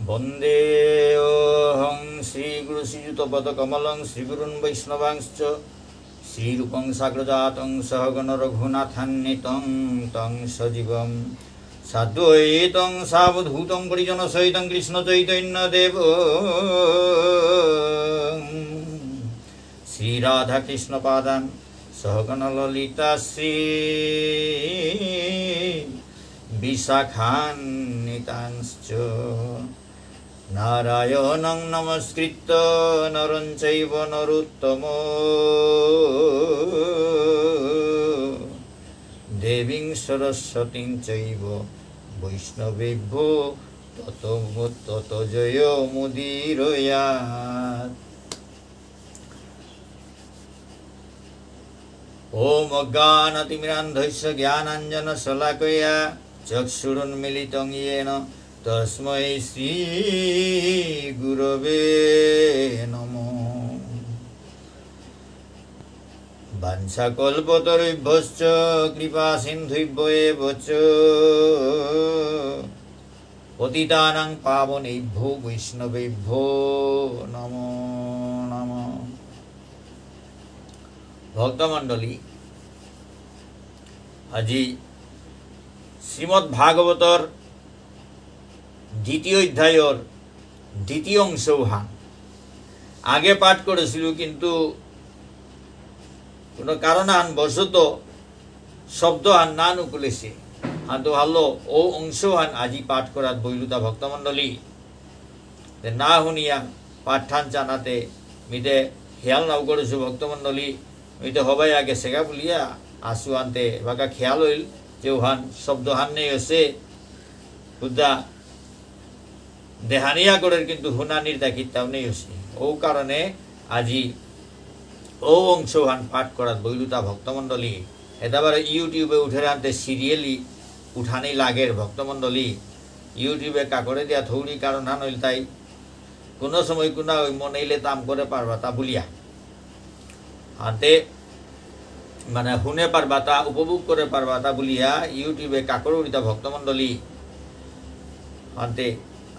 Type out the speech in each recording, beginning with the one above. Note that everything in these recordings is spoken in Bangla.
वन्देऽहं श्रीगुरुश्रीयुतपदकमलं श्रीगुरुन् वैष्णवांश्च श्रीरूपं साग्रजातं सहगण रघुनाथान्वितं तं सजीवं साद्वैतं सावधूतं परिजनसहितं कृष्णचैतन्यदेवं श्रीराधाकृष्णपादान् सहगण ललिता श्री विशाखान्वितांश्च नारायणं नमस्कृत्य नरं चैव नरोत्तमं देवीं सरस्वतीं चैव वैष्णवेभ्यो ततो जयमुदीरयात्। ॐ अज्ञानतिमिरान्धस्य ज्ञानाञ्जनशलाकया चक्षुरुन्मीलितं येन तस्मै श्रीगुरवे नमः। वाञ्छाकल्पतरुभ्यश्च कृपासिन्धुभ्यो एव च पतितानां पावनेभ्यो वैष्णवेभ्यो नमो नमः। भक्तमंडली, আজি শ্রীমদ্ ভাগবতর দ্বিতীয় অধ্যায়ৰ দ্বিতীয় অংশহান আগে পাঠ করেছিল, কিন্তু কোনো কারণবশত শব্দ আর না নুকুলেছে। তো ভালো ও অংশহান আজি পাঠ করার বৈলুতা ভক্তমণ্ডলী না শুনিয়া পাঠান জানাতে মিতে খেয়াল নাও করেছো ভক্তমণ্ডলী। মিতে হবাই আগে সেগা বলিয়া আসু আনতে বাকা খেয়াল হইল যে ওহান শব্দহান নেই হচ্ছে খুদা দেহানিয়া করের, কিন্তু হুনানির দাকিতাও নেই হচ্ছে। ও কারণে আজি ও অংশহান পাঠ করার বৈলুতা ভক্তমণ্ডলী। এদাবারে ইউটিউবে উঠে আনতে সিরিয়ালি উঠানি লাগের ভক্তমণ্ডলী। ইউটিউবে কাকরে দিয়া থৌড়ি কারণ হান হইল, তাই কোনো সময় কোনা ওই মনেইলে তাম করে পারবা তা বলিয়া হাতে মানে শুনে পারবা তা উপভোগ করে পারবা তা বলিয়া ইউটিউবে কাকরিতা ভক্তমণ্ডলী হাতে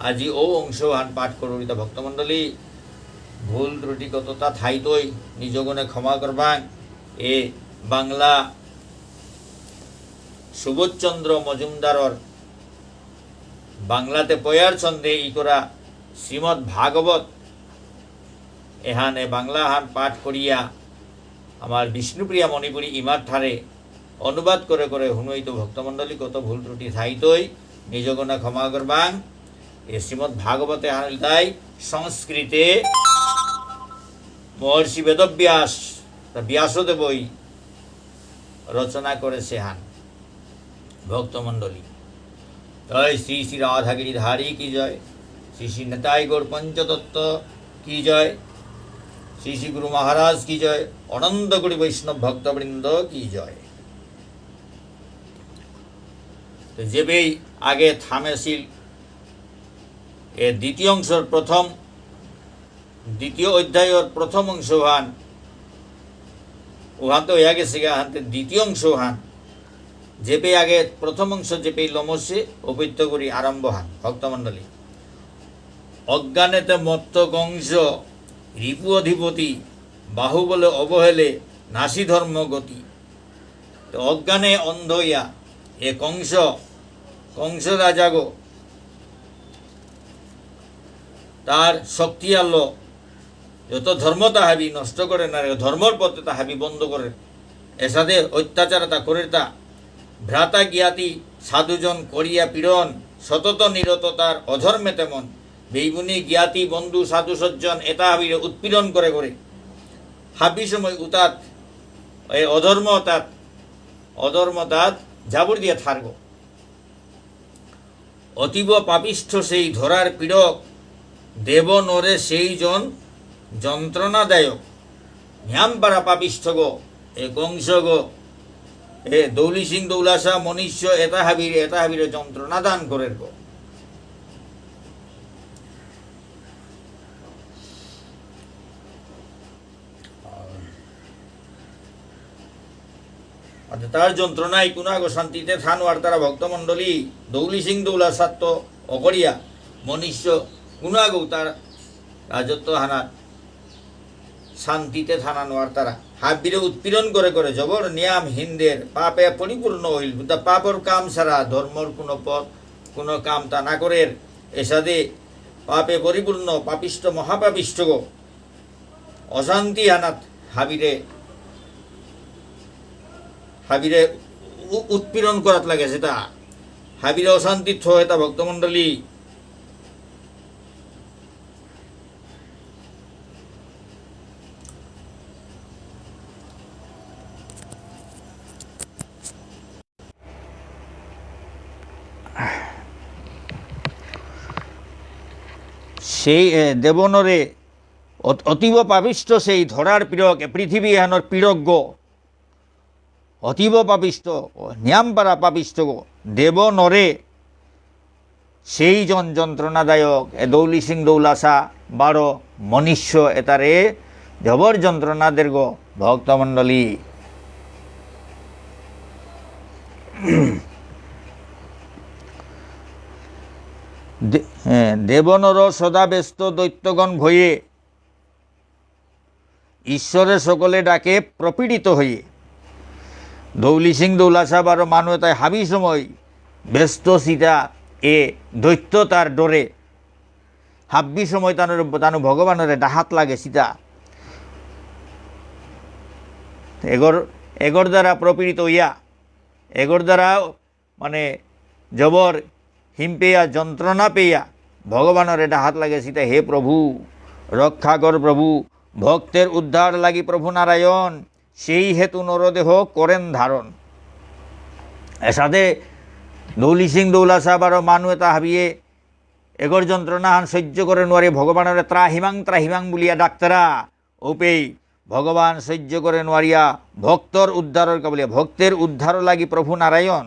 আজি ও অংশহান পাঠ করিতা ভক্তমণ্ডলী। ভুল ত্রুটি কতটা থাইতই নিজগুণে ক্ষমা করবাং। এ বাংলা সুবোধচন্দ্র মজুমদারর বাংলাতে পয়ার ছন্দে ই করা শ্রীমদ্ ভাগবত এহানে বাংলা হান পাঠ করিয়া আমার বিষ্ণুপ্রিয়া মণিপুরী ইমার ঠারে অনুবাদ করে করে হুনইত ভক্তমণ্ডলী কত ভুল ত্রুটি থাইতই নিজগুণে ক্ষমা করবাং। এ শ্রীমদ্ ভাগবতে হানিল তাই সংস্কৃতে মহর্ষি বেদব্যাস ব্যাসদেবই রচনা করেছে হান ভক্তমণ্ডলী। তাই শ্রী শ্রী রাধাগিরিধারী কি জয়, শ্রী শ্রী নেতাই গৌর পঞ্চতত্ত্ব কি জয়, শ্রী শ্রী গুরু মহারাজ কি জয়, অনন্ত কোটি বৈষ্ণব ভক্তবৃন্দ কি জয়। তো যেবেই আগে থামেছিল এ দ্বিতীয় অংশর দ্বিতীয় অধ্যায়ের প্রথম অংশহান ওহান তো হয়ে গেছে হাতে দ্বিতীয় অংশহান যেপে আগে প্রথম অংশ যেপে লমসে অপৈত্য করি আরম্ভ হান ভক্তমণ্ডলী। অজ্ঞানেতে মত্ত কংস রিপু অধিপতি বাহুবলে অবহেলে নাসি ধর্ম গতি। তো অজ্ঞানে অন্ধ হইয়া এ কংস রাজাগো তার শক্তি আলো যত ধর্ম তাহাবি নষ্ট করে না, ধর্মর পথে তাহাবি বন্ধ করে এসাদে অত্যাচার তা করে তা ভ্রাতা জ্ঞাতি সাধুজন করিয়া পীড়ন সতত নিরত তার অধর্মে তেমন বেইগুনি জ্ঞাতি বন্ধু সাধু সজ্জন এটা হাবিরে উৎপীড়ন করে করে হাবি সময় উতাত এই অধর্ম তাত জাবর দিয়ে থারগ। অতীব পাপিষ্ঠ সেই ধরার পীড়ক দেব নরে সেই জন যন্ত্রণাদায়ক। ন্যাম পারা পাপিষ্ঠ গো এ কংস গো এ দৌলি সিং দৌলাসা মনুষ্য এটা হাবিরে যন্ত্রণা দান করে গো। তার যন্ত্রণায় কুনাগো শান্তিতে থান আর তারা ভক্তমণ্ডলী দৌলি সিং দৌলা সাত্য অকরিয়া মনুষ্য গুণাগৌ তার রাজত্ব হানা শান্তিতে থানা নোয়ার তারা হাবিরে উৎপীড়ন করে করে জবর নিয়াম হিন্দের পাপে পরিপূর্ণ হইল পাপর কাম ছাড়া ধর্মর কোনো পথ কোনো কাম তা না করে এসাদে পাপে পরিপূর্ণ পাপিষ্ট মহাপাপিষ্ট গো অশান্তি হানাত হাবিরে হাবিরে উৎপীড়ন করাত লাগে সেটা হাবিরে অশান্তি থ এটা ভক্তমণ্ডলী সেই দেবনরে অতীব পাপিষ্ট সেই ধরার পীড়ক পৃথিবী এহানোর পীড়জ্ঞ অতীব পাপিষ্ট নিয়ামপাড়া পাপিষ্ট গো দেবনরে সেই জন যন্ত্রণাদায়ক দৌলি সিং দৌলাসা 12 মনুষ্য এতারে জবর যন্ত্রণাদের গো ভক্তমণ্ডলী দেবনর সদা ব্যস্ত দৈত্যগণ ভয়ে ঈশ্বরের সকলে ডাকে প্রপীড়িত হয়ে দৌলি সিং দৌলাসা 12 মানুষ তাই হাবি সময় ব্যস্ত সীতা এ দৈত্য তার ডরে হাব্বি সময় তানু ভগবানের ডাহাত লাগে সীতা এগর দ্বারা প্রপীড়িত হইয়া এগর দ্বারা মানে জবর হিম পেয়া যন্ত্রণা পেয়া ভগবানের ডাহাত লাগে সীতা হে প্রভু রক্ষা কর প্রভু ভক্তের উদ্ধার লাগি প্রভু নারায়ণ সেই হেতু নরদেহ করেন ধারণ এসাদে দৌলি সিং দৌলাসা 12 মানুষ এটা হাবিয়ে এগর যন্ত্রণা হান সহ্য করে নোয়ারে ভগবানের ত্রাহিমাং বলিয়া ডাক্তারা ওপেই ভগবান সহ্য করে নোয়ারিয়া ভক্তর উদ্ধারের কাবলিয়া ভক্তের উদ্ধার লাগি প্রভু নারায়ণ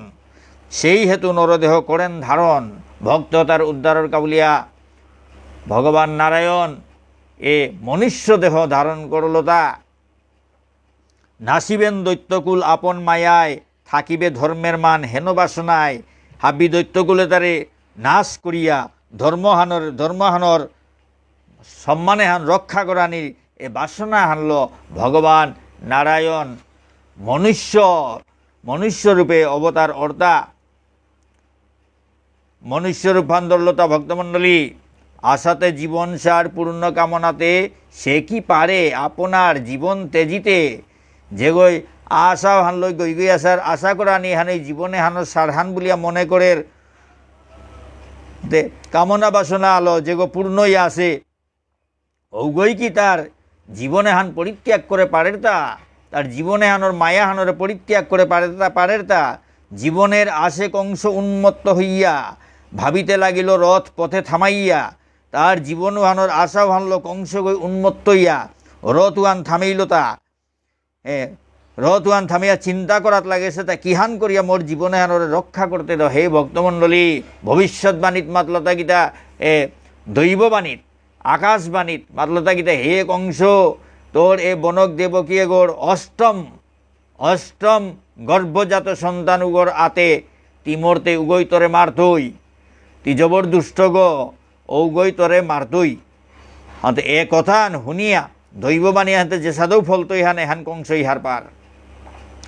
সেই হেতু নরদেহ করেন ধারণ ভক্ত তার উদ্ধারের কাবলিয়া ভগবান নারায়ণ এ মনুষ্য দেহ ধারণ করল তা নাসিবেন দৈত্যকুল আপন মায়ায় থাকিবে ধর্মের মান হেন বাসনায় হাবি দৈত্যকুলে তারে নাশ করিয়া ধর্মহানর সম্মানে হান রক্ষা করানির এ বাসনা হানল ভগবান নারায়ণ মনুষ্য রূপে অবতার অর্তা মনুষ্য রূপান্তরলতা ভক্তমণ্ডলী আশাতে জীবন সার পূর্ণ কামনাতে সে কি পারে আপনার জীবন তেজিতে যে গই আশা হান লই গই গই আসার আশা করা নি হান এই জীবনে হান সারহান বলিয়া মনে করে কামনা বাসনা আলো যে গো পূর্ণই আছে ওগই কি তার জীবনে হান পরিত্যাগ করে পারের তা তার জীবনে হানোর মায়া হানোরে পরিত্যাগ করে পারের তা জীবনের আশেক অংশ উন্মত্ত হইয়া ভাবিতে লাগিল রথ পথে থামাইয়া তার জীবন হানোর আশা ভানল কংস গই উন্মত্ত হইয়া রথ উহান থামাইল তা রথ উহান থামিয়া চিন্তা করাত লাগেছে তা কিহান করিয়া মোর জীবনে হানোরে রক্ষা করতে দাও হে ভক্তমণ্ডলী ভবিষ্যৎবাণীত মাতলতা গীতা দৈববাণীত আকাশবাণীত মাতলতা গীতা হে কংস তোর এ বনক দেবকী এগোর অষ্টম গর্ভজাত সন্তান উগর আতে তিমরতে উগই তরে মারতই তি জবর দুষ্ট গো ঔগই তরে মারতই হাতে এ কথা শুনিয়া দৈববাণী হাতে যে সাদৌ ফলতই হান এহান কংস ইহার পার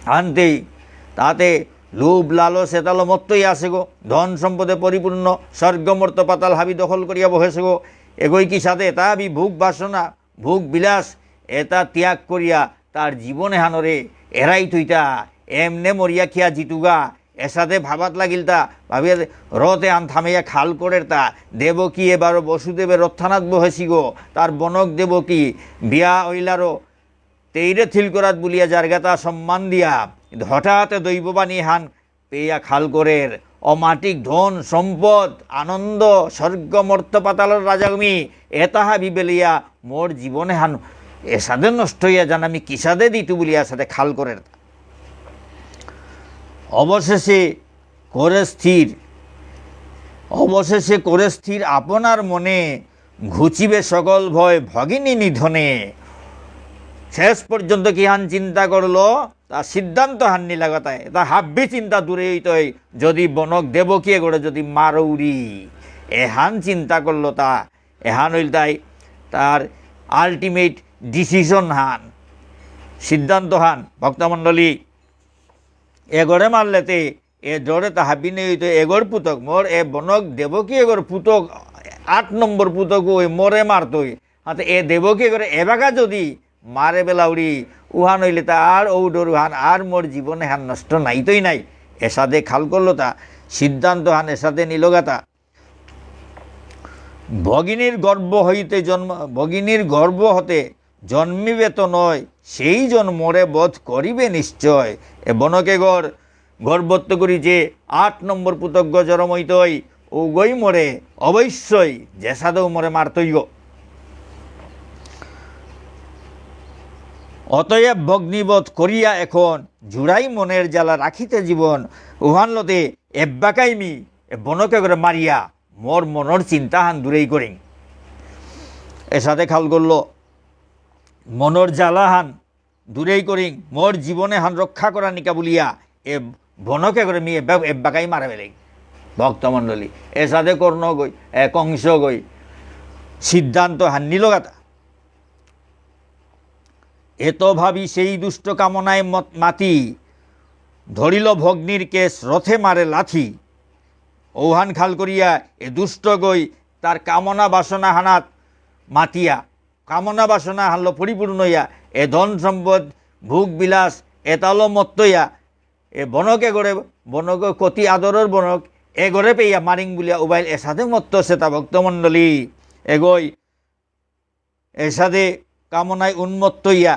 হানতেই তাতে লোভ লালস এতালো মত্তই আছে গো ধন সম্পদে পরিপূর্ণ স্বর্গমর্ত পাতাল হাবি দখল করিয়া বহেছে গো এগোই কি সাথে তা বি ভোগ বাসনা ভোগ বিলাস এটা ত্যাগ করিয়া তার জীবনে হানরে এরাই তুইতা এমনে মরিয়া খিয়া জিতুগা এসাথে ভাবাত লাগিল তা ভাবিয়া রথে আন থামাইয়া খাল করের তা দেবকী এবারও বসুদেবের রথ্থানাথ বহেছি গো তার বনক দেবকী বিয়া ওইলারও তেইরে থিল করাত বলিয়া জারগাতা সম্মান দিয়া হঠাৎ দৈববাণী হান পেয়া খাল করের অমাটিক ধন সম্পদ আনন্দ স্বর্গ মর্ত পাতালর রাজাগমি এতাহা বিবেলিয়া মোর জীবনে হান এসাদে নষ্ট হইয়া জান আমি কিসাদে দিতু বলিয়া সাথে খাল করের অবশেষে করে স্থির আপনার মনে ঘুচিবে সকল ভয় ভগিনী নিধনে শেষ পর্যন্ত কি হান চিন্তা করলো তা সিদ্ধান্ত হাননি লাগাতায় তা হাব্বি চিন্তা দূরে হইতই যদি বনক দেবকী গড়ে যদি মারৌরি এহান চিন্তা করলো তা এহান হইল তাই তার আলটিমেট ডিসিশন হান সিদ্ধান্ত হান ভক্তমণ্ডলী এগরে মারলেতে এ জোরে তা হাবিনে হইতো এগর পুতক মোর এ বনক দেবকী এগর পুতক 8 নম্বর পুতক ওই মোরে মারতই হাতে এ দেবকী এগরে এবাকা যদি মারে বেলাউড়ি উহান হইলে তা আর ঔডর উহান আর মোর জীবনে হান নষ্ট নাইতই নাই এসাদে খাল করলো তা সিদ্ধান্ত হান এসাদে নিলগাতা ভগিনীর গর্ভ হইতে জন্ম ভগিনীর গর্ভ হতে জন্মিবে তো নয় সেই জন মোরে বোধ করিবে নিশ্চয় এ বনকে গর্বত্ব করি যে 8 নম্বর পুতজ্ঞ জরম হইতই ও গই মোরে অবশ্যই জেসাদেও মোরে মারতই গো অতএব ভগ্নিবোধ করিয়া এখন জুড়াই মনের জ্বালা রাখিতে জীবন উহানলতে এব্বাকাইমি এ বনকে করে মারিয়া মোর মনের চিন্তা হান দূরেই করি এর সাথে খাল করল মনের জ্বালা হান দূরেই করি মোর জীবনে হান রক্ষা করা নিকা বলিয়া এ বনকে করে মি এব্বাকাই মারা বেলে ভক্তমণ্ডলী এর সাথে কর্ণ গই কংস গই সিদ্ধান্ত হান নিলগাতা এত ভাবি সেই দুষ্ট কামনায় মাতি ধরিল ভগ্নির কেশ রথে মারে লাথি ঔহান খাল করিয়া এ দুষ্ট গই তার কামনা বাসনা হানাত মাতিয়া কামনা বাসনা হানলো পরিপূর্ণ হইয়া এ ধন সম্পদ ভোগ বিলাস এতালো মত্তইয়া এ বনকে গড়ে বনক কতি আদরের বনক এ গড়ে পেইয়া মারিং বলিয়া উবাইল এসাদে মত্ত সেতা ভক্তমণ্ডলী এগোই এসাদে কামনায় উন্মত্ত হইয়া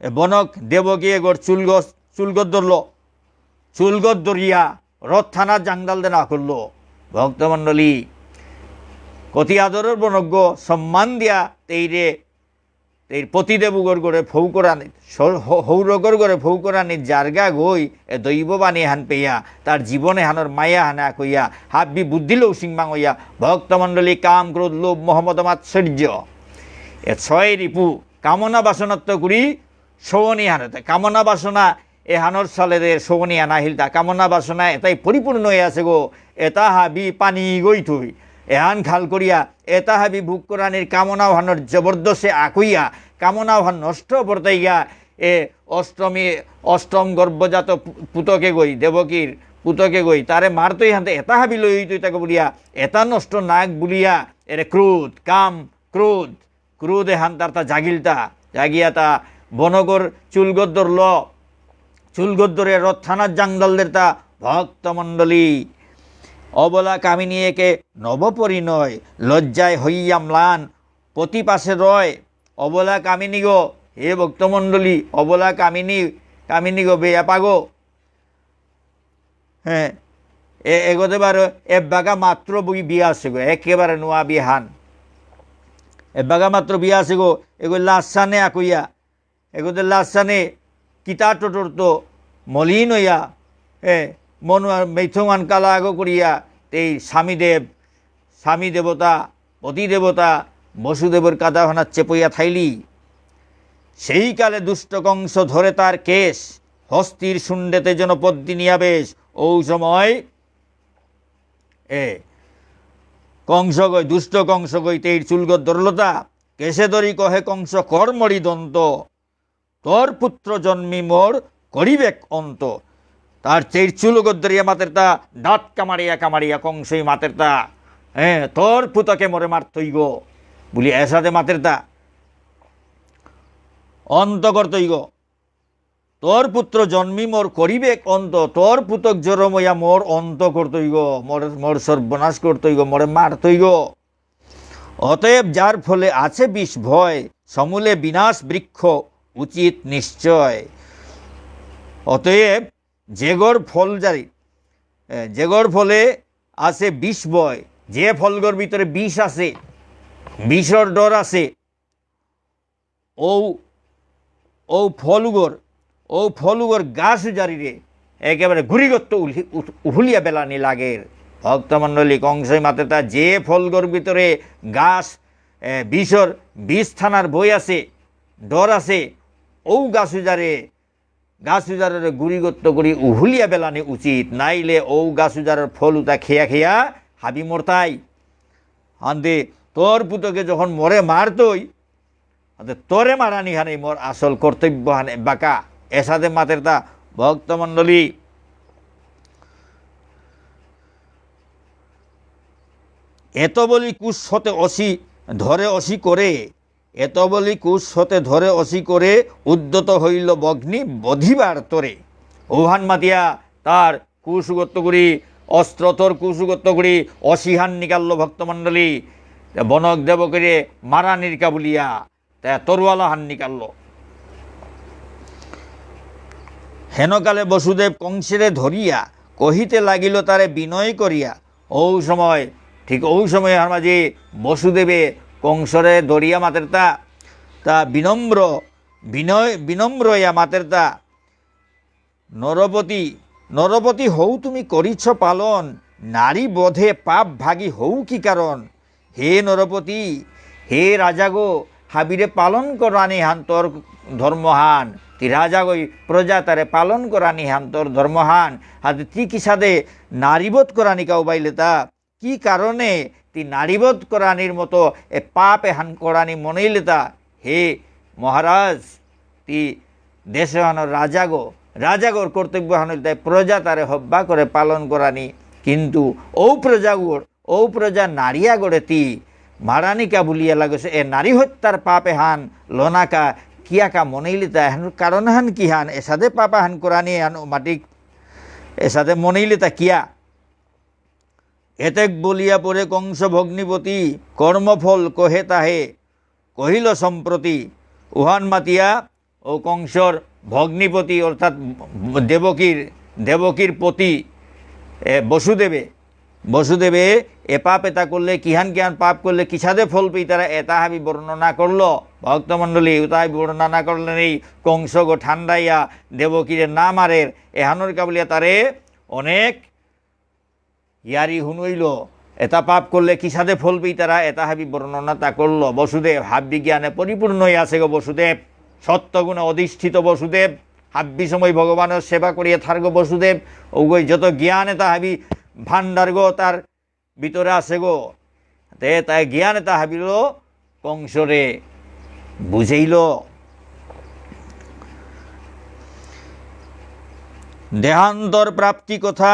বনক দেবকী এগোর চুলগত ধরল চুলগত ধরিয়া রথ থানার জাংডাল দেনা করল ভক্তমণ্ডলী কতি আদরের বনজ্ঞ সম্মান দিয়া তেইরে তেইর পতিদেবুগর গড়ে ফৌকরানি হৌরগর গড়ে ফৌকরানি জারগা গই এ দৈব বাণী হান পেয়া তার জীবনে হানর মায়া হানা কইয়া হাব্বি বুদ্ধি লৌসিংবাং হইয়া ভক্তমণ্ডলী কাম ক্রোধ লোভ মোহাম্মদ মাৎসর্য এ ছয় রিপু কামনা বাসনাত্ব করি সৌনি হানতে কামনা বাসনা এ হানর সালের সৌনি আনা হিলতা কামনা বাসনা এটাই পরিপূর্ণ হয়ে আছে গো এটা হাবি পানি গই থুই এহান খাল করিয়া এটা হাবি ভোগ করানির কামনাও হানর জবরদস্তে আকইয়া কামনাও হান নষ্ট বর্তাইয়া এ অষ্টম গর্ভজাত পুতকে গই দেবকীর পুতকে গই তারে মারতই হানতে এটা হাবি লই তুই তাকে বলিয়া এটা নষ্ট নাক বলিয়া এরে ক্রোধ কাম ক্রোধ ক্রোধে হান তার তা জাগিলতা জাগিয়া তা বনগর চুলগত ধরল চুলগত ধরে রথ থানার জাংডালদের তা ভক্তমণ্ডলী অবলা কামিনী একে নবপরিণয় লজ্জায় হইয়া ম্লান প্রতি পাশে রয় অবলা কামিনী গো হে ভক্তমণ্ডলী অবলা কামিনী গো বেয়া পাগো হ্যাঁ এগোতে পারো এবাগা মাত্র বই বিয়া আছে গো একেবারে নোয়া বিহান এবাগা মাত্র বিয়া আছে গো এগো লাসানে আকইয়া এগোতে লাসানে কিতা টোটর তো মলিন হইয়া মন মেথমান কালা আগো করিয়া এই স্বামী দেবতা পতি দেবতা বসুদেবর কাদা হানা চেপইয়া থাইলি সেই কালে দুষ্ট কংস ধরে তার কেশ হস্তির শুন্ডেতে যেন পদ্মিনী আবেশ ও সময় কংস গই দুষ্ট কংস গই তেইর চুলগত ধরলতা কেশে ধরি কহে কংস কর্মরি দন্ত তোর পুত্র জন্মি মোর করিবেক অন্ত তার চের চুলগত ধরিয়া মাতের তা দাঁত কামারিয়া কংসই মাতের তা তোর পুতকে মোরে মারতই গো বলি এসাদে মাতের তা অন্ত করতই গো তোর পুত্র জন্মি মোর করিবেক অন্ত তোর পুতক জরমইয়া মোর অন্ত করতই গো মোর সর্বনাশ করতই গো মোরে মারতই গো অতএব যার ফলে আছে বিষ ভয় সমূলে বিনাশ বৃক্ষ উচিত নিশ্চয় অতএব যেগর ফল জারি যেগর ফলে আছে বিষ ভয় যে ফলগর ভিতরে বিষ আছে বিষর ডর আছে ও ফলুগর গাছ জারিরে একেবারে ঘুরিগত্ত উহুলিয়া বেলানি লাগের ভক্তমণ্ডলী কংসই মাতে তা যে ফলগর ভিতরে গাছ বিষ থানার বই আছে ডর আছে ও গাছুজারের গুড়িগত্ত করি উহুলিয়া বেলানি উচিত নাইলে ও গাছুজারের ফল উতা খেয়া হাবি মরতাই আন্দে তোর পুতকে যখন মরে মারতই তোরে মারানি হানি মোর আসল কর্তব্য হানে বাঁকা এসাদে মাতের তা ভক্তমণ্ডলী এত বলি কুশ হতে অসি ধরে অসি করে এত বলি কুশ হতে ধরে অসি করে উদ্যত হইল বগ্নি বধিবার তোরে ওহান মাতিয়া তার কুশগত্য করি অস্ত্র তোর কুশগত্য করি অসিহান নিকাল্য ভক্তমণ্ডলী বনক দেবকে মারা নির্কা বলিয়া তা তরুয়ালা হান নিকাল্য হেনকালে বসুদেব কংসেরে ধরিয়া কহিতে লাগিল তারে বিনয় করিয়া ও সময় ঠিক ওই সময় আর মাঝে বসুদেবে কংসরে দরিয়া মাতের তা বিনম্র ইয়া মাতের নরপতি হৌ তুমি করিছ পালন নারী বধে পাপ ভাগী হৌ কি কারণ হে নরপতি হে রাজা গো হাবিরে পালন করানি হান তোর ধর্মহান তি রাজা গই প্রজা তারে পালন করানি হান তোর ধর্মহান হাতে তি কি সাদে নারীবোধ করানি কাউ বাইলে তা কি কারণে তি নারীবোধ করানির মতো এ পাপ হান করানি মনেইলে তা হে মহারাজ তি দেশে হানোর রাজাগোর কর্তব্য হানিল তাই প্রজা তারে হব্বা করে পালন করানি কিন্তু ও প্রজা নারিয়া গড়ে তি মারানিকা বলিয়া লাগছে এ নারী হত্যার পাপে হান লোনাকা কিয়াকা মনেইলিতা হেন কারণ হান কি হান এসাদে পাপা হান করানি হান মাটিক এসাদে মনেইলিতা কিয়া এতেক বলিয়া পরে কংস ভগ্নিপতি কর্মফল কহে তাহে কহিল সম্প্রতি উহান মাতিয়া ও কংসর ভগ্নিপতি অর্থাৎ দেবকীর পতি বসুদেবে এ পাপ এটা করলে কিহান পাপ করলে কিসাদে ফল পেয়ে তারা এটা হাবি বর্ণনা করলো ভক্তমণ্ডলী তাই বর্ণনা করলেন এই কংস গো ঠান্ডাইয়া দেবকীরে না মারের এহানোর কাবলিয়া তারে অনেক ইয়ারি হুনইল এটা পাপ করলে কিসাদে ফল পেয়ে তারা এটা হাবি বর্ণনা তা করলো বসুদেব হাব বিজ্ঞানে পরিপূর্ণই আছে গো বসুদেব সত্যগুণে অধিষ্ঠিত বসুদেব হাব্বি সময় ভগবানের সেবা করিয়া থার্গ বসুদেব ওগই যত জ্ঞান এটা হাবি ভান্ডার গো তার ভিতরে আছে গো তে তাই জ্ঞান এটা হাবিল কংসরে বুঝাইল দেহান্তর প্রাপ্তি কথা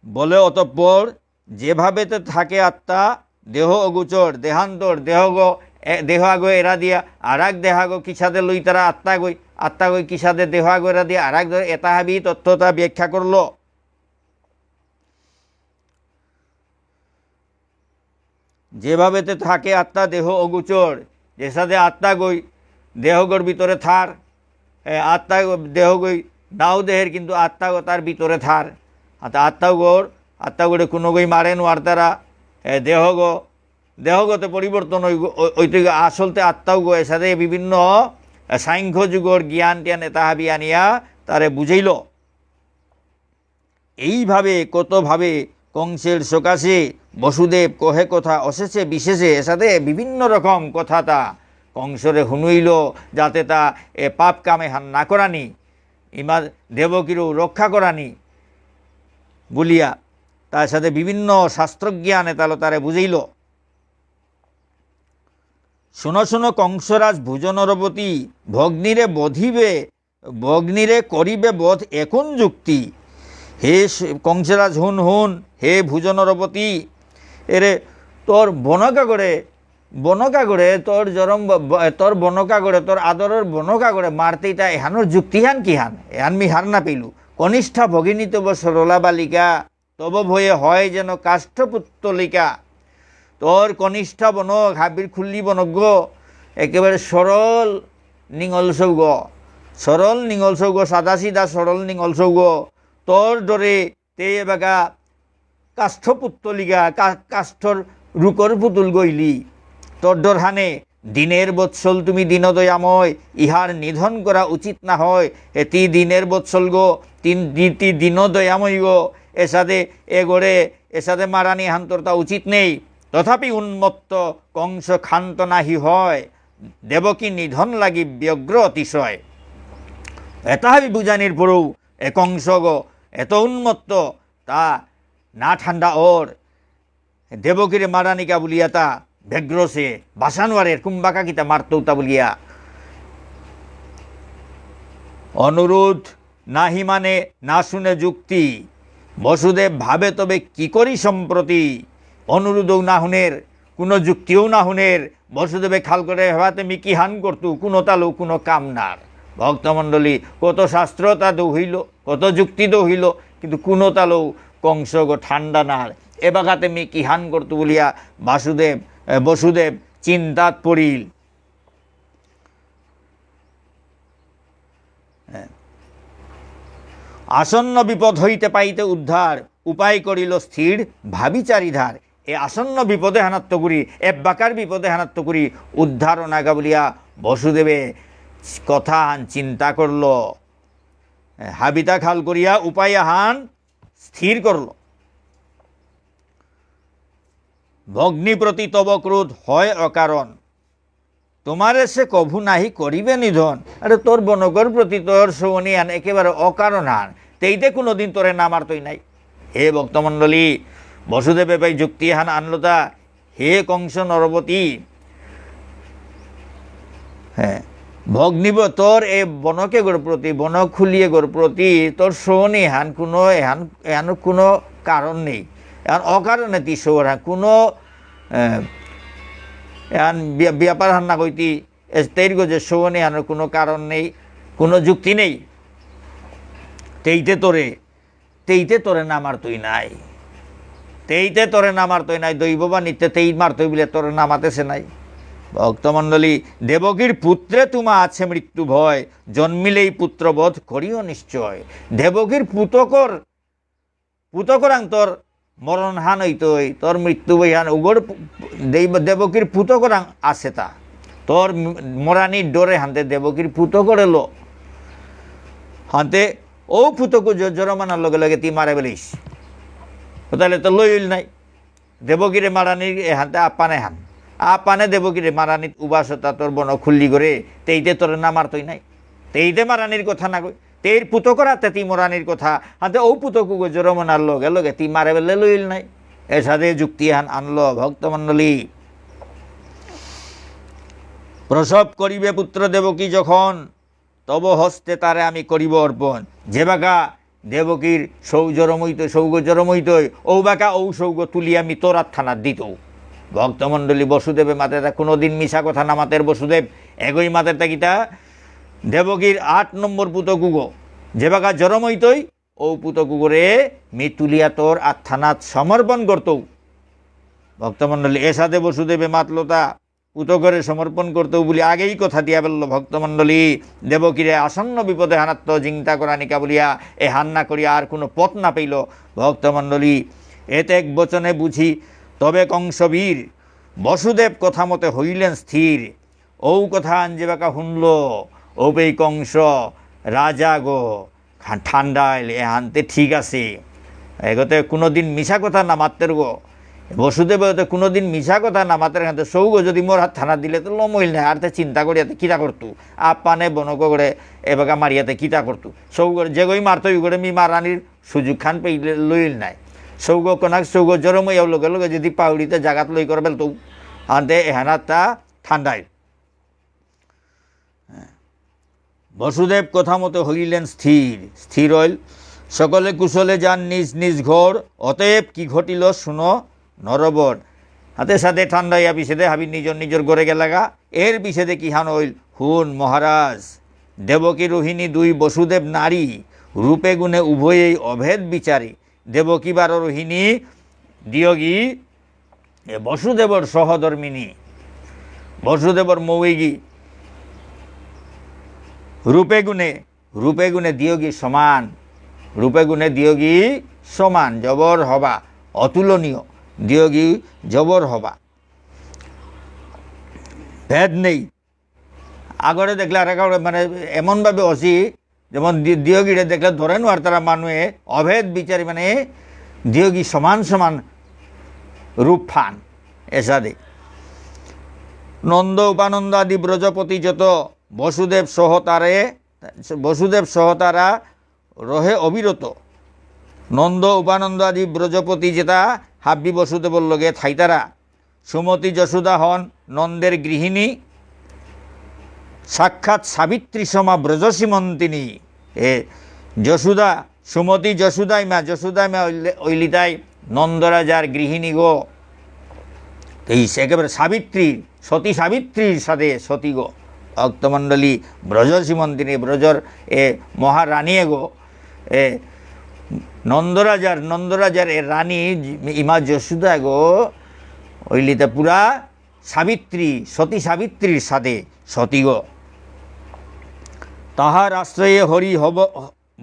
বলে অতঃপর যেভাবেতে থাকে আত্মা দেহ অগুচর দেহান্তর দেহ আগো এরা দিয়া আর এক দেহাগো কিসাদে লই তারা আত্মা গই কিসাদে দেহ আগো এরা দিয়া আর এক এটা হাবি তথ্যতা ব্যাখ্যা করলো যেভাবেতে থাকে আত্মা দেহ অগুচর যেসাদে আত্মা গই দেহগর ভিতরে থার আত্মা দেহ গই নাও দেহের কিন্তু আত্মা তার ভিতরে থার আত্মা গড়ে কোনো গই মারেন আর তারা দেহগতে পরিবর্তন ওইতে আসলতে আত্মাও গো এর সাথে বিভিন্ন সাংখ্য যুগর জ্ঞান টিয়ান এটা হাবি আনিয়া তারে বুঝাইল এইভাবে কতভাবে কংসের সকাশে বসুদেব কহে কথা অশেষে বিশেষে এর সাথে বিভিন্ন রকম কথা তা কংসরে হুনুইল যাতে তা এ পাপ কামে হান না করানি ইমা দেবকীরও রক্ষা করানি বলিয়া তার সাথে বিভিন্ন শাস্ত্রজ্ঞান এতালো তারে বুঝাইল শুনো কংসরাজ ভুজনরপতি ভগ্নিরে করিবে বধ এখন যুক্তি হে কংসরাজ হুন হে ভুজনরপতি এরে তোর বনকা করে তোর বনকা করে তোর আদরের বনকা করে মারতে এটা এহানোর যুক্তি হান কি হান এহান মি হার না পেলু কনিষ্ঠা ভগিনী তব সরলা বালিকা তব ভয়ে হয় যেন কাষ্ঠপুত্তলিকা তোর কনিষ্ঠা বনক হাবির খুল্লি বনক একেবারে সরল নিঙল সৌগ সাদা সিধা সরল নিঙল সৌগ তোর ডরে তে এবাগা কাষ্ঠপুত্তলিকা কাষ্ঠর রুকর পুতুল গইলি তোর ডর হানে দিনের বৎসল তুমি দীনদয়াময় ইহার নিধন করা উচিত না হয় এটি দিনের বৎসল গো তি দীনদয়াময় গো এসাদে মারানি হান্তরতা উচিত নেই তথাপি উন্মত্ত কংস ক্ষান্ত নাহি হয় দেবকী নিধন লাগি ব্যগ্র অতিশয় এটা হাবি বুঝানির পরেও এ কংস গো এত উন্মত্ত তা না ঠান্ডা ওর দেবকীরে মারানিকা বলিয়া তা ব্যগ্রসে বাসানোয়ারের কুম্বাকা কিতা মারতৌ তা বলিয়া অনুরোধ নাহি মানে না শুনে যুক্তি বসুদেব ভাবে তবে কি করি সম্প্রতি অনুরোধও না হুনের কোনো যুক্তিও না হুনের বসুদেবে খাল করে ভাবাতে মিকি হান করতু কোনো তালু কোনো কামনার ভক্তমণ্ডলী কত শাস্ত্র তা দৌ হইল কত যুক্তি দৌ হইল কিন্তু কোনো তালু কংস গো ঠান্ডা নার এবাগাতে মিকি হান করতু বলিয়া বসুদেব চিন্তাত পড়িল। আসন্ন বিপদ হইতে পাইতে উদ্ধার উপায় করিল স্থির ভাবি চারিধার। এ আসন্ন বিপদে হানাত্ম করি এব্বাকার বিপদে হানাত্ম করি উদ্ধার নাগা বলিয়া বসুদেবে কথা হান চিন্তা করল হাবিতা খাল করিয়া উপায় হান স্থির করল। ভগ্নি প্রতি তব ক্রোধ হয় অকারণ তোমারে সে কভু নাহি করিবে নিধন। আরে তোর বনকর প্রতি তোর সৌনি আন একেবারে অকারণ হান তেইতে কোনোদিন তোরে নামার তৈ নাই। হে ভক্তমণ্ডলী বসুদেবে ভাই যুক্তি হান আনলতা হে কংস নরবতী হ্যাঁ ভগ্নিব তোর এ বনকে গোর প্রতি বন খুলিয়ে গোর প্রতি তোর সৌনি হান কোনো এহান কোনো কারণ নেই এখন অকারণে তি সৌর হান কোনো এখন ব্যাপার হান না কইতি তের গো যে সৌনি হানোর কোনো কারণ নেই কোনো যুক্তি নেই তেইতে তোরে নামার তুই নাই তেইতে তোরে নামার তুই নাই দৈব বা নিত্যে তেই মারতই বলে তোরে নামাতেছে নাই। ভক্তমণ্ডলী দেবকীর পুত্রে তোমা আছে মৃত্যু ভয় জন্মিলেই পুত্রবোধ করিও নিশ্চয়। দেবকীর পুতকরাং তোর মরণ হান হইতই তোর মৃত্যু বই হান উগর দেবকীর পুতকরাং আছে তা তোর মরানির ডোরে হানতে দেবকীর পুতকর এলো হানতে ও পুতকু জরমানার লগে লগে তি মারে বলিস তাহলে তো লইল নাই দেবগিরে মারানির হাতে আপানে দেবগিরে মারানির উবাসতা তোর বন খুল্লি করে তেইতে তোর নামার তৈ নাই তেইতে মারানির কথা না কই তেইর পুতকর হাতে তি মরানির কথা হাতে ও পুতকু জরমানার লগে লগে তি মারে বেলে লইল নাই। এর সাথে যুক্তি হান আনলো ভক্তমণ্ডলী প্রসব করিবে পুত্র দেবকী যখন তব হস্তে তারে আমি করিব অর্পণ। যে বাকা দেবকীর সৌগ জরমইতই ও বাকা ও সৌগ তুলি আমি তোর থানার দিত। ভক্তমণ্ডলী বসুদেবে মাতেটা কোনোদিন মিশা কথা না মাতের বসুদেব এগোই মাতের তাকিতা দেবকীর 8 নম্বর পুতকুগ যে বাকা জরমইতই ও পুতকুগরে মি তুলিয়া তোর থানাত সমর্পণ করত। ভক্তমণ্ডলী এ সাথে বসুদেবে মাতলতা পুতকরে সমর্পণ করতেও বলি আগেই কথা দিয়া বলল। ভক্তমণ্ডলী দেবকীরে আসন্ন বিপদে হানাত্ম চিন্তা করা নিকা বলিয়া এ হান্না করিয়া আর কোনো পথ না পেইল। ভক্তমণ্ডলী এতে এক বচনে বুঝি তবে কংসবীর বসুদেব কথা মতে হইলেন স্থির। ও কথা আঞ্জেবাকা শুনল ও পেই কংস রাজা গো ঠান্ডা এলে এ হানতে ঠিক আছে এগোতে কোনোদিন মিশা কথা না মাত্রের গো বসুদেব কোনোদিন মিশা কথা না মাত্র হাতে সৌগ যদি মোর হাত থানা দিলে তো লমইল নাই আর চিন্তা করিয়াতে কিতা করতু আপানে বনক করে এবাকা মারিয়াতে কিতা করতু সৌগ যেগই মারত করে মি মারানির সুযোগ খান পেয়ে লইল নাই। সৌগ কোনাক সৌগ জরমইয়াও লগে লগে যদি পাউড়িতে জাগাত লই করে বেল তো আনতে এহানাতটা ঠান্ডায়। বসুদেব কথা মতো হইলেন স্থির হইল সকলে কুশলে যান নিজ নিজ ঘর অতএব কি ঘটিল শুনো নরবর। হাতে সাথে ঠান্ডা হইয়া পিছেদে হাবি নিজের ঘরে গেলাগা এর পিছেদে কি হান হইল হুন মহারাজ দেবকী রোহিণী দুই বসুদেব নারী রূপে গুণে উভয়েই অভেদ বিচারী। দেবকী বার রোহিণী দিয়গী বসুদেবর সহধর্মিনী বসুদেবর মৌগী রূপে গুণে দিয়গী সমান রূপে গুণে দিয়গী সমান জবর হবা অতুলনীয় দিয়গী জবর হবা ভেদ নেই। আগরে দেখলে আর মানে এমনভাবে অসি যেমন দিয়গীরে দেখলে ধরে নোয়ার তারা মানুষে অভেদ বিচারি মানে দিয়গী সমান সমান রূপ ফান এসাদে। নন্দ উপানন্দ আদি ব্রজপতি যত বসুদেব সহতারা রহে অবিরত নন্দ উপানন্দ আদি ব্রজপতি যেটা হাব্বি বসুদেবর লগে থাইতারা। সুমতি যশোদা হন নন্দের গৃহিণী, সাক্ষাৎ সাবিত্রী সমা ব্রজসীমন্তিনী। এ যশোদা সুমতি যশোদাইমা ওইলিতাই নন্দরাজার গৃহিণী গো। এই একেবারে সাবিত্রী, সতী সাবিত্রীর সাথে সতী গো। ভক্তমণ্ডলী ব্রজসীমন্তিনী, ব্রজর এ মহারানী গো। এ নন্দরাজার এ রানী ইমা যশোদা গো ওইলিতে পুরা সাবিত্রী, সতী সাবিত্রীর সাথে সতী গো। তাহার আশ্রয়ে হরি হব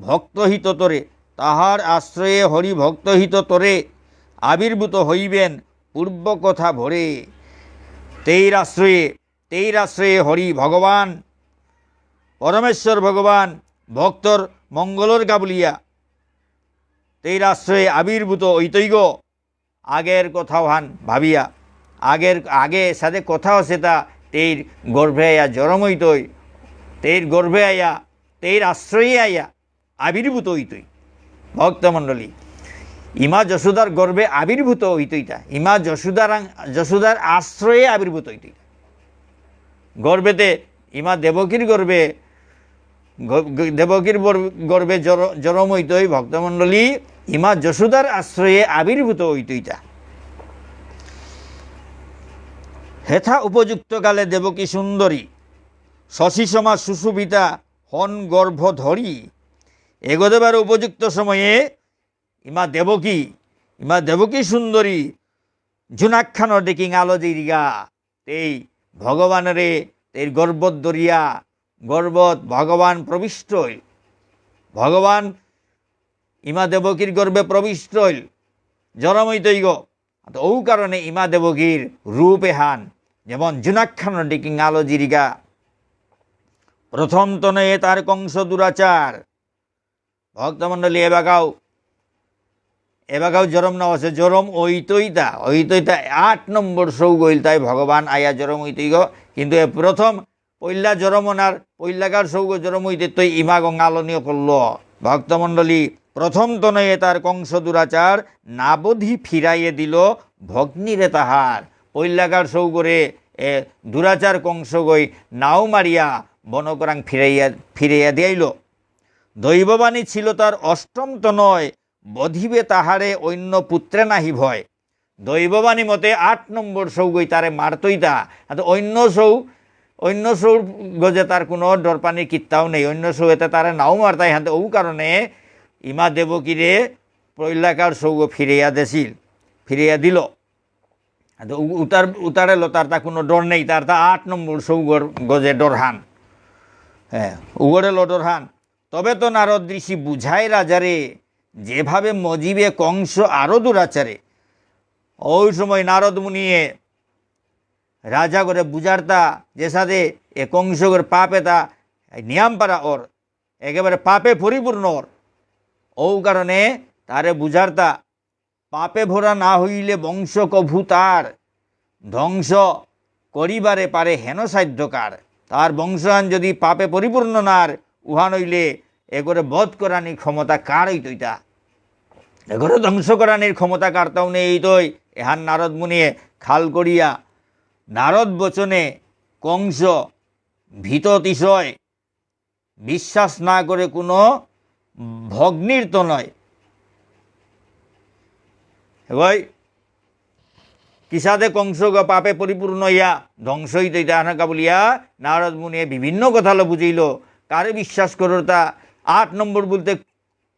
ভক্তহিত তোরে, তাহার আশ্রয়ে হরি ভক্তহিত তোরে আবির্ভূত হইবেন পূর্ব কথা ভরে। তেইর আশ্রয়ে হরি ভগবান পরমেশ্বর ভগবান ভক্তর মঙ্গলর গাবলিয়া তেইর আশ্রয়ে আবির্ভূত ঐতৈগ। আগের কথাও হান ভাবিয়া, আগে সাথে কথাও সেটা তেইর গর্ভে আয়া জরম হইতই, তেইর গর্ভে আয়া তেইর আশ্রয়ে আয়া আবির্ভূত হইতই। ভক্তমণ্ডলী ইমা যশোদার গর্ভে আবির্ভূত হইতইতা, ইমা যশোদার আশ্রয়ে আবির্ভূত হইতইতা। গর্ভেতে ইমা দেবকীর গর্ভে জরম হইতই। ভক্তমণ্ডলী ইমা যশোদার আশ্রয়ে আবির্ভূত হইতইতা। হেথা উপযুক্ত কালে দেবকী সুন্দরী, শশী সমা সুশোভিতা হন গর্ভ ধরি। এগোদেবার উপযুক্ত সময়ে ইমা দেবকী সুন্দরী জুনাক্ষানো দেখিং আলো দিরিগা। এই ভগবানরে এই গর্বত দরিয়া, গর্বত ভগবান প্রবিষ্ট হইল। ভগবান ইমা দেবকীর গর্বে প্রবিষ্ট হইল, জরমইতই গো। ও কারণে ইমা দেবকীর রূপ এহান যেমন জুনাক্ষানো দেখিং আলো জিরিগা। প্রথম তনয়ে তার কংস দুরাচার। ভক্তমণ্ডলী এবাগাও জরম না আছে, জরম ওইতইতা 8 নম্বর সৌ গইল তাই ভগবান আয়া জরম হইতই গো। কিন্তু এ প্রথম পইল্লা জরমনার পইল্লাকার সৌগ জরম হইতে তৈ ইমা গঙ্গালনীয় করল। ভক্তমণ্ডলী প্রথম তনয়ে তার কংস দুরাচার নাবধি ফিরাইয়ে দিল ভগ্নীরে তাহার। পইল্লাকার সৌগরে এ দুরাচার কংস গই নাও মারিয়া বনকরাং ফিরাইয়া দিয়াইল। দৈববাণী ছিল তার অষ্টম তনয়, বধিবে তাহারে অন্য পুত্রে নাহি ভয়। দৈববাণী মতে 8 নম্বর সৌগই তারে মারতইতা। অন্য সৌর গজে তার কোনো ডরপানির কিত্তাও নেই, অন্য সৌতে তারে নাও মারতাই হাতে। ও কারণে ইমা দেবকীরে প্রহ্লাকার সৌগ ফিরিয়া দিল। উতারে তার তা কোনো ডর নেই, তার তা 8 নম্বর সৌগর গজে ডরহান। হ্যাঁ, উগরে ডরহান। তবে তো নারদ ঋষি বুঝায় রাজারে, যেভাবে মজিবে কংস আরো দুরাচারে। ওই সময় নারদ মুনিয়ে রাজা করে বুঝারতা যে সাথে এ কংস করে পাপে তা নিয়াম পারা ওর একেবারে পাপে পরিপূর্ণ ওর। ও কারণে তারে বুঝারতা পাপে ভরা না হইলে বংশ কভু তার ধ্বংস করিবারে পারে হেন সাধ্যকার। তার বংশান যদি পাপে পরিপূর্ণ নার উহান হইলে এগরে বধ করানির ক্ষমতা কার হইতইতা, এগরে ধ্বংস করানির ক্ষমতা কারতাও নেই তৈ। এহান নারদ মুনিয়ে খাল করিয়া নারদ বচনে কংস ভীত অতিশয় বিশ্বাস না করে কোনো ভগ্নীর তো নয়। এবার কিসাদে কংস পাপে পরিপূর্ণ ইয়া ধ্বংস হইতে আনাকা বলিয়া নারদ মুনিয়ে বিভিন্ন কথা বুঝিল। কারে বিশ্বাস করো তা 8 নম্বর বলতে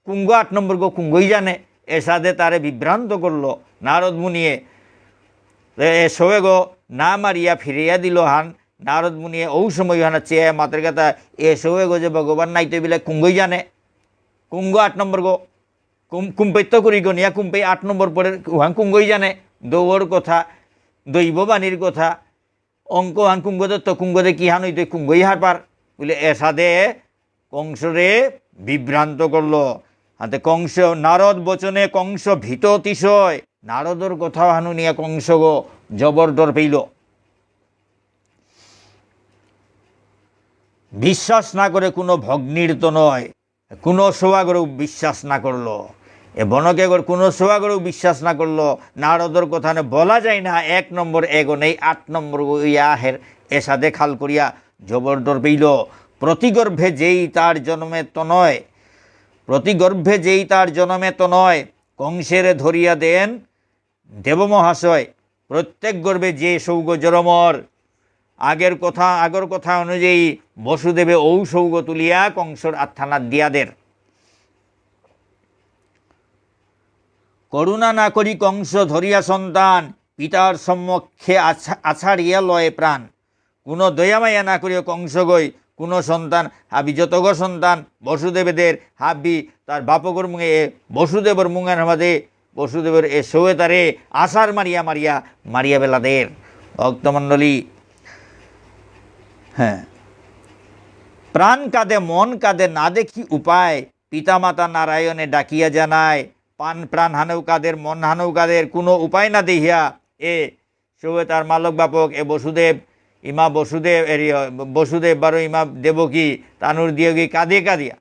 কুঙ্গ 8 নম্বর গো কুঙ্গই জানে। এ সাথে তারে বিভ্রান্ত করলো নারদ মুনিয়ে। এসবে গো না মারিয়া ফিরিয়া দিল হান নারদ মুনিয়ে। ও সময় হানা চেয়ে মাতের কথা এসবে গো যে ভগবান নাই তো বিলে কুঙ্গই জানে। কুঙ্গ 8 নম্বর গো কুম্পৈত্য করি গো নিয়া কুম্পে 8 নম্বর পরে উহান কুঙ্গই জানে। দৌড় কথা দৈববাণীর কথা অঙ্ক হান কুঙ্গদত্ত কুঙ্গদে কি হান হইতে কুঙ্গই হার পার বলে এ সাথে কংসরে বিভ্রান্ত করলো। হাতে কংস নারদ বচনে কংস ভীত অতিশয়। নারদর কথাও হানু নিয়ে কংস গো জবরদর পেইল। বিশ্বাস না করে কোনো ভগ্নীর তো নয়, কোনো সোয়াগরেও বিশ্বাস না করলো। এ বনকেগর কোনো সোয়াগরও বিশ্বাস না করলো নারদর কথা বলা যায় না 1 নম্বর এগো নেই 8 নম্বর ইয়াহের এসাদে খাল করিয়া জবরদর পেইল প্রতিগর্ভে যেই তার জন্মে তো নয়, প্রতিগর্ভে যেই তার জন্মে তো নয়, কংসের ধরিয়া দেন দেবমহাশয়। প্রত্যেক গর্ভে যে সৌগ জরমর আগের কথা অনুযায়ী বসুদেবে ঔ সৌগ তুলিয়া কংসর আত্মানাত দিয়াদের। করুণা না করি কংস ধরিয়া সন্তান, পিতার সম্মুখে আছাড়িয়া লয় প্রাণ। কোনো দয়ামায়া না করিয়া কংস গই কোনো সন্তান হাবি যতগ সন্তান বসুদেবেদের হাবি তার বাপকর মুঙে বসুদেবর মুঙের মাঝে বসুদেবের এ সৌয়ে তারে আষাঢ় মারিয়া মারিয়া মারিয়া বেলাদের। ভক্তমণ্ডলী, হ্যাঁ, প্রাণ কাঁদে মন কাঁদে না দেখি উপায়, পিতামাতা নারায়ণে ডাকিয়া জানায়। প্রাণ হানেও কাদের মন হানেও কাদের কোনো উপায় না দেখিয়া এ সৌয়ে তার মালক বাপক এ বসুদেব ইমা বসুদেব বারো ইমা দেবকী তানুর দিয়গী কাঁদিয়া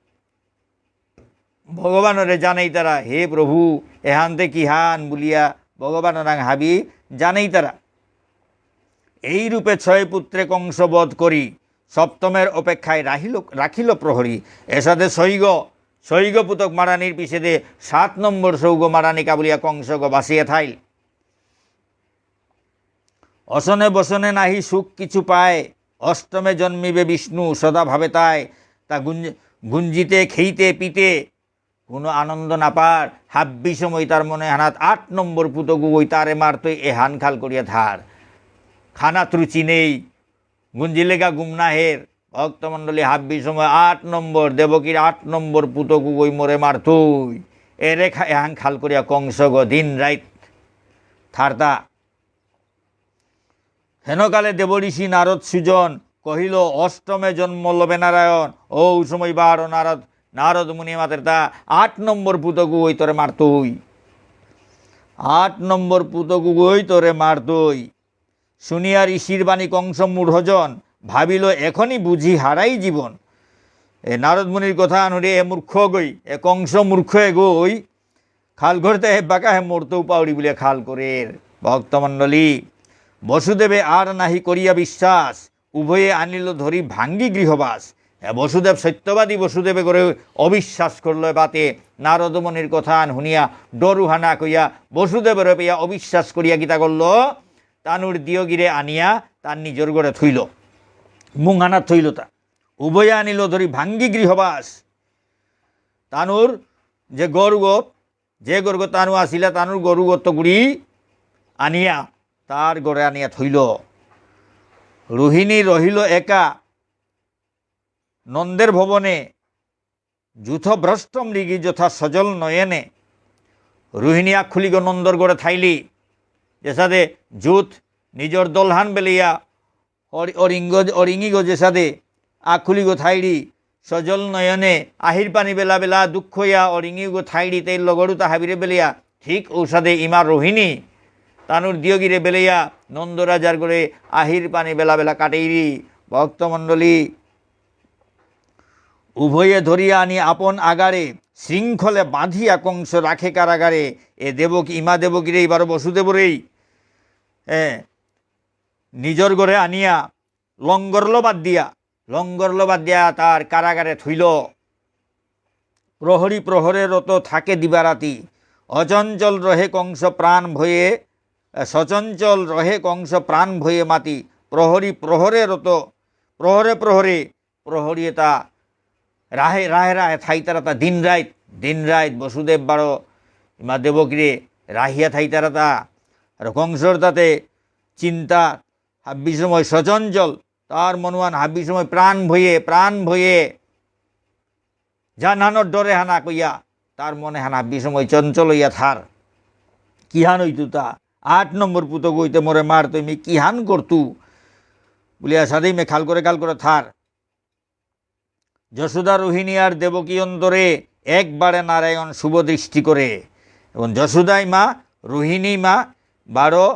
ভগবানরে জানাই তারা, হে প্রভু এহান্তে কি হান বলিয়া ভগবানের হাবি জানাই তারা। এই রূপে 6 পুত্রে কংসবধ করি, সপ্তমের অপেক্ষায় রাখিল প্রহরী। এসাদে সৈগ পুতক মারানির পিছেদে 7 নম্বর সৌগ মারানিকা বলিয়া কংসগ বাসিয়া থাইল। অসনে বসনে নাহি সুখ কিছু পায়, অষ্টমে জন্মিবে বিষ্ণু সদা ভাবে তাই। তা গুঞ্জিতে খেইতে পিতে কোনো আনন্দ না পার, হাব্বি সময় তার মনে হানাত 8 নম্বর পুতগু ওই তারে মারতই এ হান খাল করিয়া ধার। খানা ত্রুচি নেই গুঞ্জিলেগা গুমনাহের। ভক্তমণ্ডলী, হাব্বি সময় 8 নম্বর দেবকীর 8 নম্বর পুতগু ওই মরে মারতই এ রেখা এহান খাল করিয়া কংসগ দিন রাইত থারতা। হেনকালে দেবঋষি নারদ সুজন কহিল, অষ্টমে জন্ম লবে নারায়ণ। ও সময় বারো নারদ মুনি মাতের তা 8 নম্বর পুতগু ওই তোরে মারতই, 8 নম্বর পুতগু ওই তোরে মারতই। শুনিয়া ঋষির বাণী কংস মূঢ়জন, ভাবিল এখনই বুঝি হারাই জীবন। এ নারদ মুনির কথা আনুরে এ মূর্খ গই এ কংস মূর্খ এগোই খাল করতে হে বাঁকা হে মরতেও পাউরি বলিয়া খাল করে। ভক্তমণ্ডলী, বসুদেবে আর নাহি করিয়া বিশ্বাস, উভয়ে আনিল ধরি ভাঙ্গি গৃহবাস। বসুদেব সত্যবাদী বসুদেবে করে অবিশ্বাস করল বাতে নারদমণির কথা শুনিয়া ডরুহানা কইয়া বসুদেবের পেয়া অবিশ্বাস করিয়া গীতা করল তানুর দিয়গিরে আনিয়া তার নিজের গড়ে থইল মুংহানা থইল। তা উভয়ে আনিল ধরি ভাঙ্গি গৃহবাস। তানুর যে গর্গ তানু আসিলা তানুর গরু গত্তগুড়ি আনিয়া তার গড়ে আনিয়া থইল। রোহিণী রহিল একা নন্দের ভবনে, যূথভ্রষ্ট মৃগী যথা সজল নয়নে। রোহিণী আখুলিগ নন্দর গড়ে থাইলি, যেসাদে যূথ নিজর দলহান বেলিয়া অরিঙ্গিগ যেসাদে আখুলিগ থাইড়ি সজল নয়নে আহির পানি বেলা বেলা দুঃখ হইয়া অরিঙ্গিগ থাইড়ি তেল লগড়ুতা হাবিরে বেলিয়া। ঠিক ঔষধে ইমা রোহিণী তানুর দিয়গিরে বেলিয়া নন্দরাজার গড়ে আহির পানি বেলা বেলা কাটেইরি। ভক্তমণ্ডলী, উভয়ে ধরিয়া আনি আপন আগারে, শৃঙ্খলে বাঁধিয়া কংস রাখে কারাগারে। এ দেবকী ইমা দেবকীরে এবার বসুদেবরেই নিজর গড়ে আনিয়া লঙ্গরলবাদ দিয়া তার কারাগারে থইল। প্রহরী প্রহরে রত থাকে দিবারাতি, অচঞ্চল রহে কংস প্রাণ ভয়ে সচঞ্চল রহে কংস প্রাণ ভয়ে মাতি। প্রহরী প্রহরে রত প্রহরী তা রাহে থাই তারা তা দিন রাত বসুদেব বারো ইমা দেবকীরে রাহিয়া থাই তারা তা। আর কংসর তাতে চিন্তা হাব্বি সময় সচঞ্চল তার মনুয়ান হাব্বি সময় প্রাণ ভয়ে যা নানোর ডরে হানা কইয়া তার মনে হানা হাব্বি সময় চঞ্চল হইয়া থার। কি হান হইতু তা 8 নম্বর পুতো গইতে মরে মার তুমি কি হান করতু বলিয়া সাদেই মে খাল করে থার। যশোদা রোহিণী আর দেবকী অন্তরে একবারে নারায়ণ শুভ দৃষ্টি করে। এবং যশোদাই মা রোহিণী মা বারো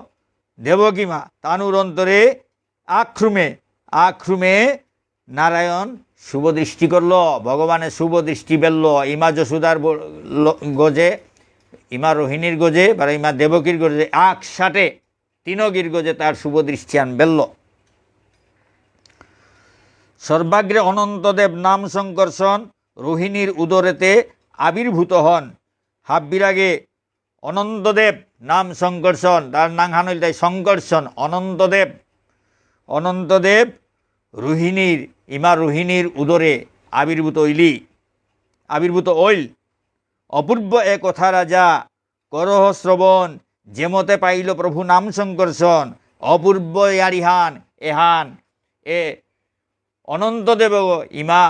দেবকী মা তানুর অন্তরে আক্রুমে নারায়ণ শুভ দৃষ্টি করল। ভগবানের শুভ দৃষ্টি পেল। ইমা যশোদার গজে ইমা রোহিণীর গজে বা ইমা দেবকীর গজে আখ সাটে তিনগীর গজে তার শুভ দৃষ্টি আনবেল্ল। সর্বাগ্রে অনন্তদেব নাম সংকর্ষণ রোহিণীর উদরেতে আবির্ভূত হন। হাব্বিরাগে অনন্তদেব নাম সংকর্ষণ, তার নাম হানইল তাই সংকর্ষণ। অনন্তদেব রোহিণীর ইমা রোহিণীর উদরে আবির্ভূত ওইল। অপূর্ব এ কথা রাজা করহ শ্রবণ, যেমতে পাইল প্রভু নাম সংকর্ষণ। অপূর্ব ইয়ারিহান এহান এ অনন্তদেব ইমা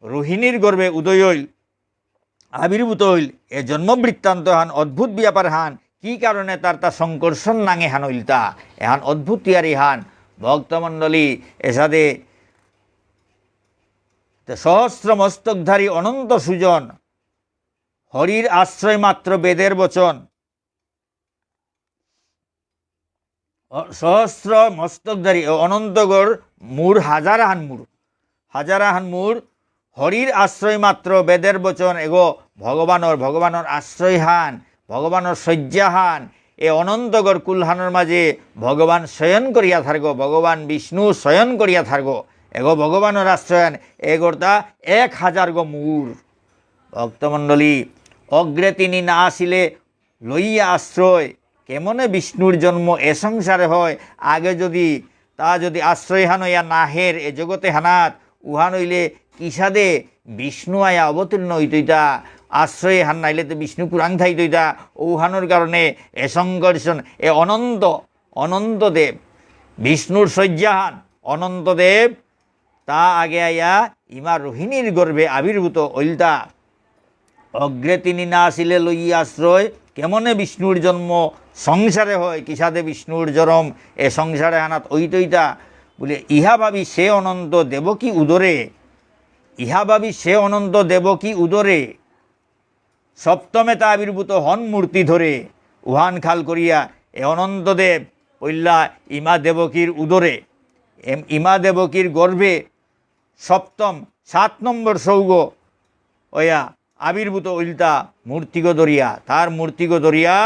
রোহিণীর গর্ভে উদয় হইল, আবির্ভূত হইল। এ জন্মবৃত্তান্ত হান অদ্ভুত ব্যাপার হান, কি কারণে তা সংকর্ষণ নাঙে হান হইল তা এহান অদ্ভুত ইয়ারি হান। ভক্তমণ্ডলী এসাদে সহস্র মস্তকধারী অনন্ত সুজন, হরির আশ্রয় মাত্র বেদের বচন। সহস্র মস্তকধারী অনন্তগড় মূর হাজারাহান মূর হরির আশ্রয় মাত্র বেদের বচন। এগো ভগবানর আশ্রয় হান, ভগবানর শয্যা হান। এ অনন্তগড় কুলহানোর মাঝে ভগবান শয়ন করিয়া থাকো, ভগবান বিষ্ণু শয়ন করিয়া থাকো। এগো ভগবানের আশ্রয়ন এগোটা 1000 গো মূর। ভক্তমণ্ডলী অগ্রে তিনি না আসিলে লইয়া আশ্রয়, কেমনে বিষ্ণুর জন্ম এ সংসারে হয়। আগে যদি আশ্রয় হান হইয়া না হের এ জগতে হানাত, উহান হইলে কিসাদে বিষ্ণু আয়া অবতীর্ণ হইতইতা। আশ্রয় হান নাইলে তো বিষ্ণু পুরাং থাইতইতা। উহানোর কারণে এ সংঘর্ষণ। এ অনন্তদেব বিষ্ণুর শয্যাহান অনন্তদেব তা আগে আয়া ইমা রোহিণীর গর্ভে আবির্ভূত হইলতা। অগ্রে তিনি না আসিলে লইয়া আশ্রয়, কেমনে বিষ্ণুর জন্ম সংসারে হয়। কিসাদে বিষ্ণুর জরম এ সংসারে আনাত ওইটইতা বলে ইহা ভাবি সে অনন্ত দেবকী উদরে। সপ্তমে তা আবির্ভূত হন মূর্তি ধরে। উহান খাল করিয়া এ অনন্তদেব পইল্লা ইমা দেবকীর উদরে, ইমা দেবকীর গর্ভে সপ্তম 7 নম্বর সৌগ ওয়া আবির্ভূত উল্টা মূর্তিগো দরিয়া। তার মূর্তিগো দরিয়া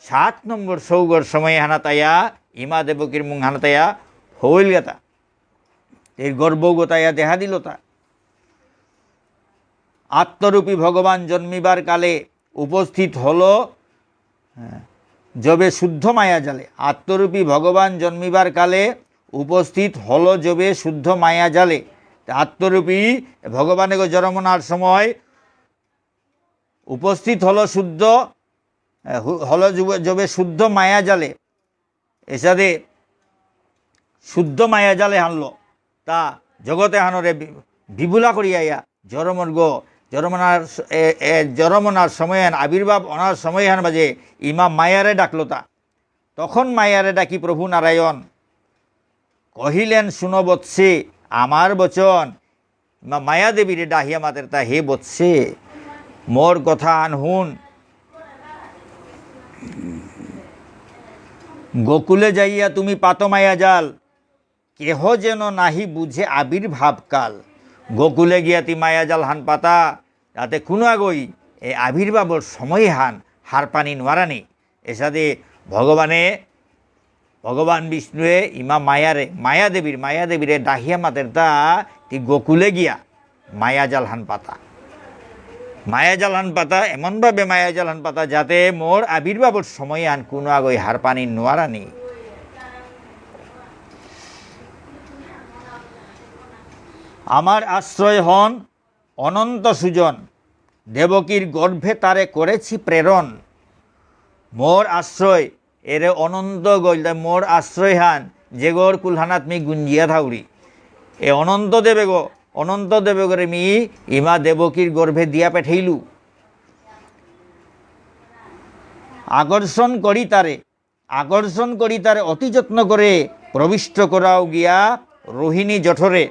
7 নম্বর সৌগর সময় হানাতায়া ইমা দেবকীর মুখ হানাতায়া হইল গাতা এর গর্ভগতায়া দেখা দিল তা। আত্মরূপী ভগবান জন্মিবার কালে উপস্থিত হলো যবে শুদ্ধ মায়া জালে। আত্মরূপী ভগবান জন্মিবার কালে উপস্থিত হলো যবে শুদ্ধ মায়া জালে। আত্মরূপী ভগবানের জন্মনার সময় উপস্থিত হলো যবে শুদ্ধ মায়া জালে। এসাদে শুদ্ধ মায়া জালে হানলো তা জগতে হানরে বিপুলা করিয়া জরমনার সময় আবির্ভাব অনার সময় হান বাজে ইমা মায়ারে ডাকলো তা। তখন মায়ারে ডাকি প্রভু নারায়ণ কহিলেন শুনো বৎসে আমার বচন। মায়া দেবীরে ডাহিয়া মাতের তা হে বৎসে মোর কথা হুন। গোকুলে যাইয়া তুমি পাত মায়া জাল, কেহ যেন নাহি বুঝে আবির্ভাব কাল। গোকুলে গিয়া তি মায়া জাল হান পাতা, তাতে কোনো আগই এই আবির্ভাবর সময় হার পানি নোয়ারানি। এসাদে ভগবান বিষ্ণুয়ে ইমা মায়া দেবীরে ডাহিয়া মাতের তা তি গোকুলে গিয়া মায়াজাল হান পাতা এমনভাবে মায়াজাল হান পাতা যাতে মোর আবির্ভাবর সময় কোনো আগই হার পানি নোয়ারানি। আমার আশ্রয় হন অনন্ত সুজন, দেবকীর গর্ভে তারে করেছি প্রেরণ। মোর আশ্রয় এরে অনন্ত গল মোর আশ্রয় হান যে গোর কুলহানাত মি গুঞ্জিয়া থাউরি। এ অনন্ত দেবে করে মি ইমা দেবকীর গর্ভে দিয়া পেঠাইলু। আকর্ষণ করি তারে অতি যত্ন করে প্রবিষ্ট করাও গিয়া রোহিণী জঠরে।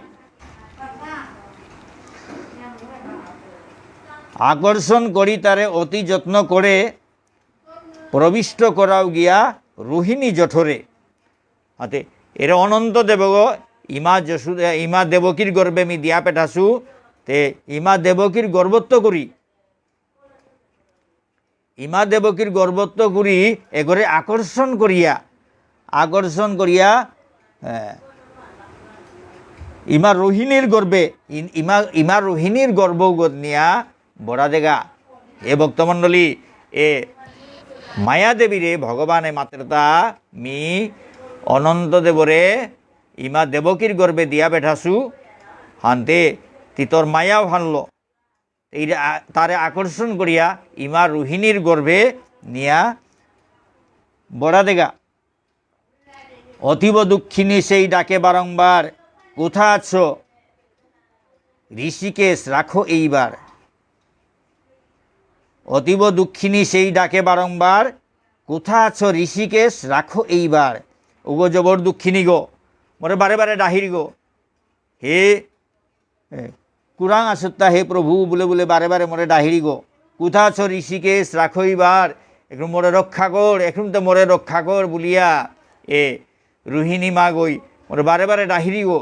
আকর্ষণ করি তারে অতি যত্ন করে প্রবিষ্ট করাও গিয়া রোহিণী জঠরে। হাতে এরা অনন্ত দেবগ ইমা দেবকীর গর্ভে মি দিয়া পেঠাসু তে ইমা দেবকীর গর্ভত্ব করি ইমা দেবকীর গর্ভত্ব করি এগরে আকর্ষণ করিয়া ইমা রোহিণীর গর্বে ইমা রোহিণীর গর্ভ নিয়া বড়া দেগা এ ভক্তমণ্ডলী এ মায়াদেবীরে ভগবানে মাতৃতা মি অনন্ত দেবরে ইমা দেবকীর গর্বে দিয়া বেঠাছু হানতে তিতর মায়াও হানল এই তারে আকর্ষণ করিয়া ইমা রোহিণীর গর্ভে নিয়া বড়া দেগা অতীব দুঃখিনী সেই ডাকে বারংবার কোথা আছো ঋষিকেশ রাখো এইবার অতীব দুঃখিনী সেই ডাকে বারংবার কোথা আছো ঋষিকেশ রাখো এইবার ওগো জবর দুঃখিনী গো মোরে বারে বারে ডাহির গো হে কুরাং আসত্তা হে প্রভু বলে বলে বারে বারে মোরে ডাহিরি গো কোথা আছো ঋষিকেশ রাখো এইবার এখন মোরে রক্ষা কর এখন তো মোরে রক্ষা কর বলিয়া এ রোহিণী মা গই মোরে বারে বারে ডাহিরি গো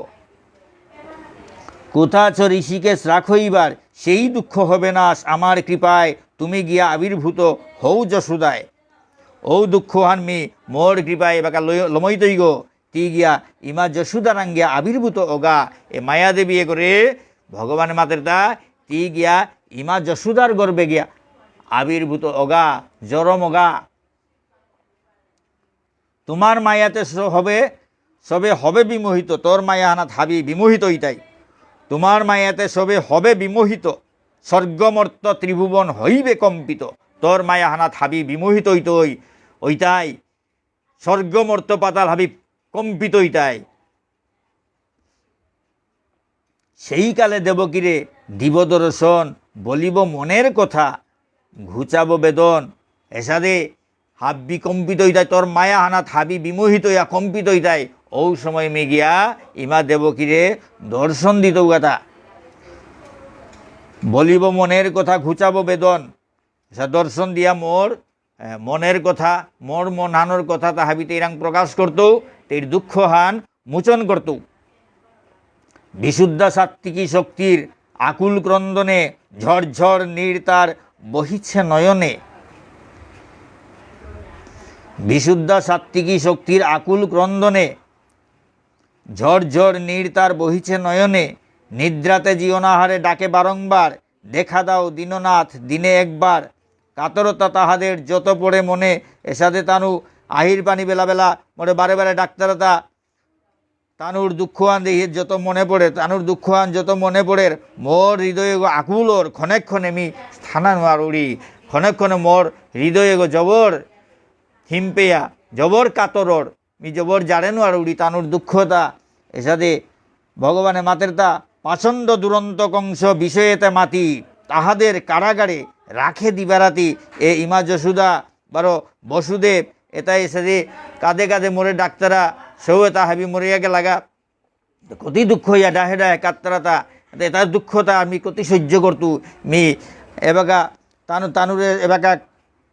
কোথা আছো ঋষিকেশ রাখো এইবার সেই দুঃখ হবে না আমার কৃপায় তুমি গিয়া আবির্ভূত হও যশোদায় ও দুঃখ হানমি মোর কৃপায় বাকা লমইতই গো তি গিয়া ইমা যশোদারাং গিয়া আবির্ভূত ওগা এ মায়াদেবী এ করে ভগবান মাতৃতা তি গিয়া ইমা যশোদার গর্বে গিয়া আবির্ভূত ওগা জরম ওগা তোমার মায়াতে সবে হবে বিমোহিত তোর মায়া হানা থাবি বিমোহিত ইতাই তোমার মায়াতে সবে হবে বিমোহিত স্বর্গমর্ত ত্রিভুবন হইবে কম্পিত তোর মায়া হানা থাবি বিমোহিত ওইটাই স্বর্গমর্ত পাতাল হাবি কম্পিত ইতাই সেই কালে দেবকীরে দিব দর্শন বলিব মনের কথা ঘুচাব বেদন এসাদে হাবি কম্পিত ইতাই তোর মায়া হানা থাবি বিমোহিত ইয়া কম্পিত ইতাই ও সময় মেগিয়া ইমা দেবকীরে দর্শন দিত গাথা বলিব মনের কথা ঘুচাব বেদন দর্শন দিয়া মোর মনের কথা মোর মন হানোর কথা তাহাবিতে ইরাং প্রকাশ করত তের দুঃখ হান মোচন করত বিশুদ্ধা সাত্ত্বিকী শক্তির আকুল ক্রন্দনে ঝরঝর নীর তার বহিছে নয়নে বিশুদ্ধা সাত্ত্বিকী শক্তির আকুল ক্রন্দনে ঝরঝর নীর তার বহিছে নয়নে নিদ্রাতে জীবনাহারে ডাকে বারংবার দেখা দাও দীননাথ দিনে একবার কাতরতা তাহাদের যত পড়ে মনে এসাদে তানু আহির পানি বেলা বেলা মোরে বারে বারে ডাক্তারতা তানুর দুঃখান দেহি যত মনে পড়ে তানুর দুঃখান যত মনে পড়ে মোর হৃদয়ে গো আকুলর ক্ষণেক্ষণে মি স্থানা নোয়ার উড়ি ক্ষণেক্ষণে মোর হৃদয়ে গো জবর হিমপেয়া জবর কাতরর মি জবর জাড়েনো আর উড়ি তানুর দুঃখতা এসাদে ভগবানে মাতেরতা পাচণ্ড দুরন্ত কংস বিষয়েতে মাতি তাহাদের কারাগারে রাখে দিবারাতি এ ইমা যশোদা বারো বসুদেব এটাই এসে কাঁদে কাঁদে মরে ডাক্তারা সেও এটা হাবি মরিয়াকে লাগা কতি দুঃখ হইয়া ডাহে ডাহে কাত্তারাতা এটার দুঃখতা আমি কতি সহ্য করতু মি এবাকা তানুরে এবাকা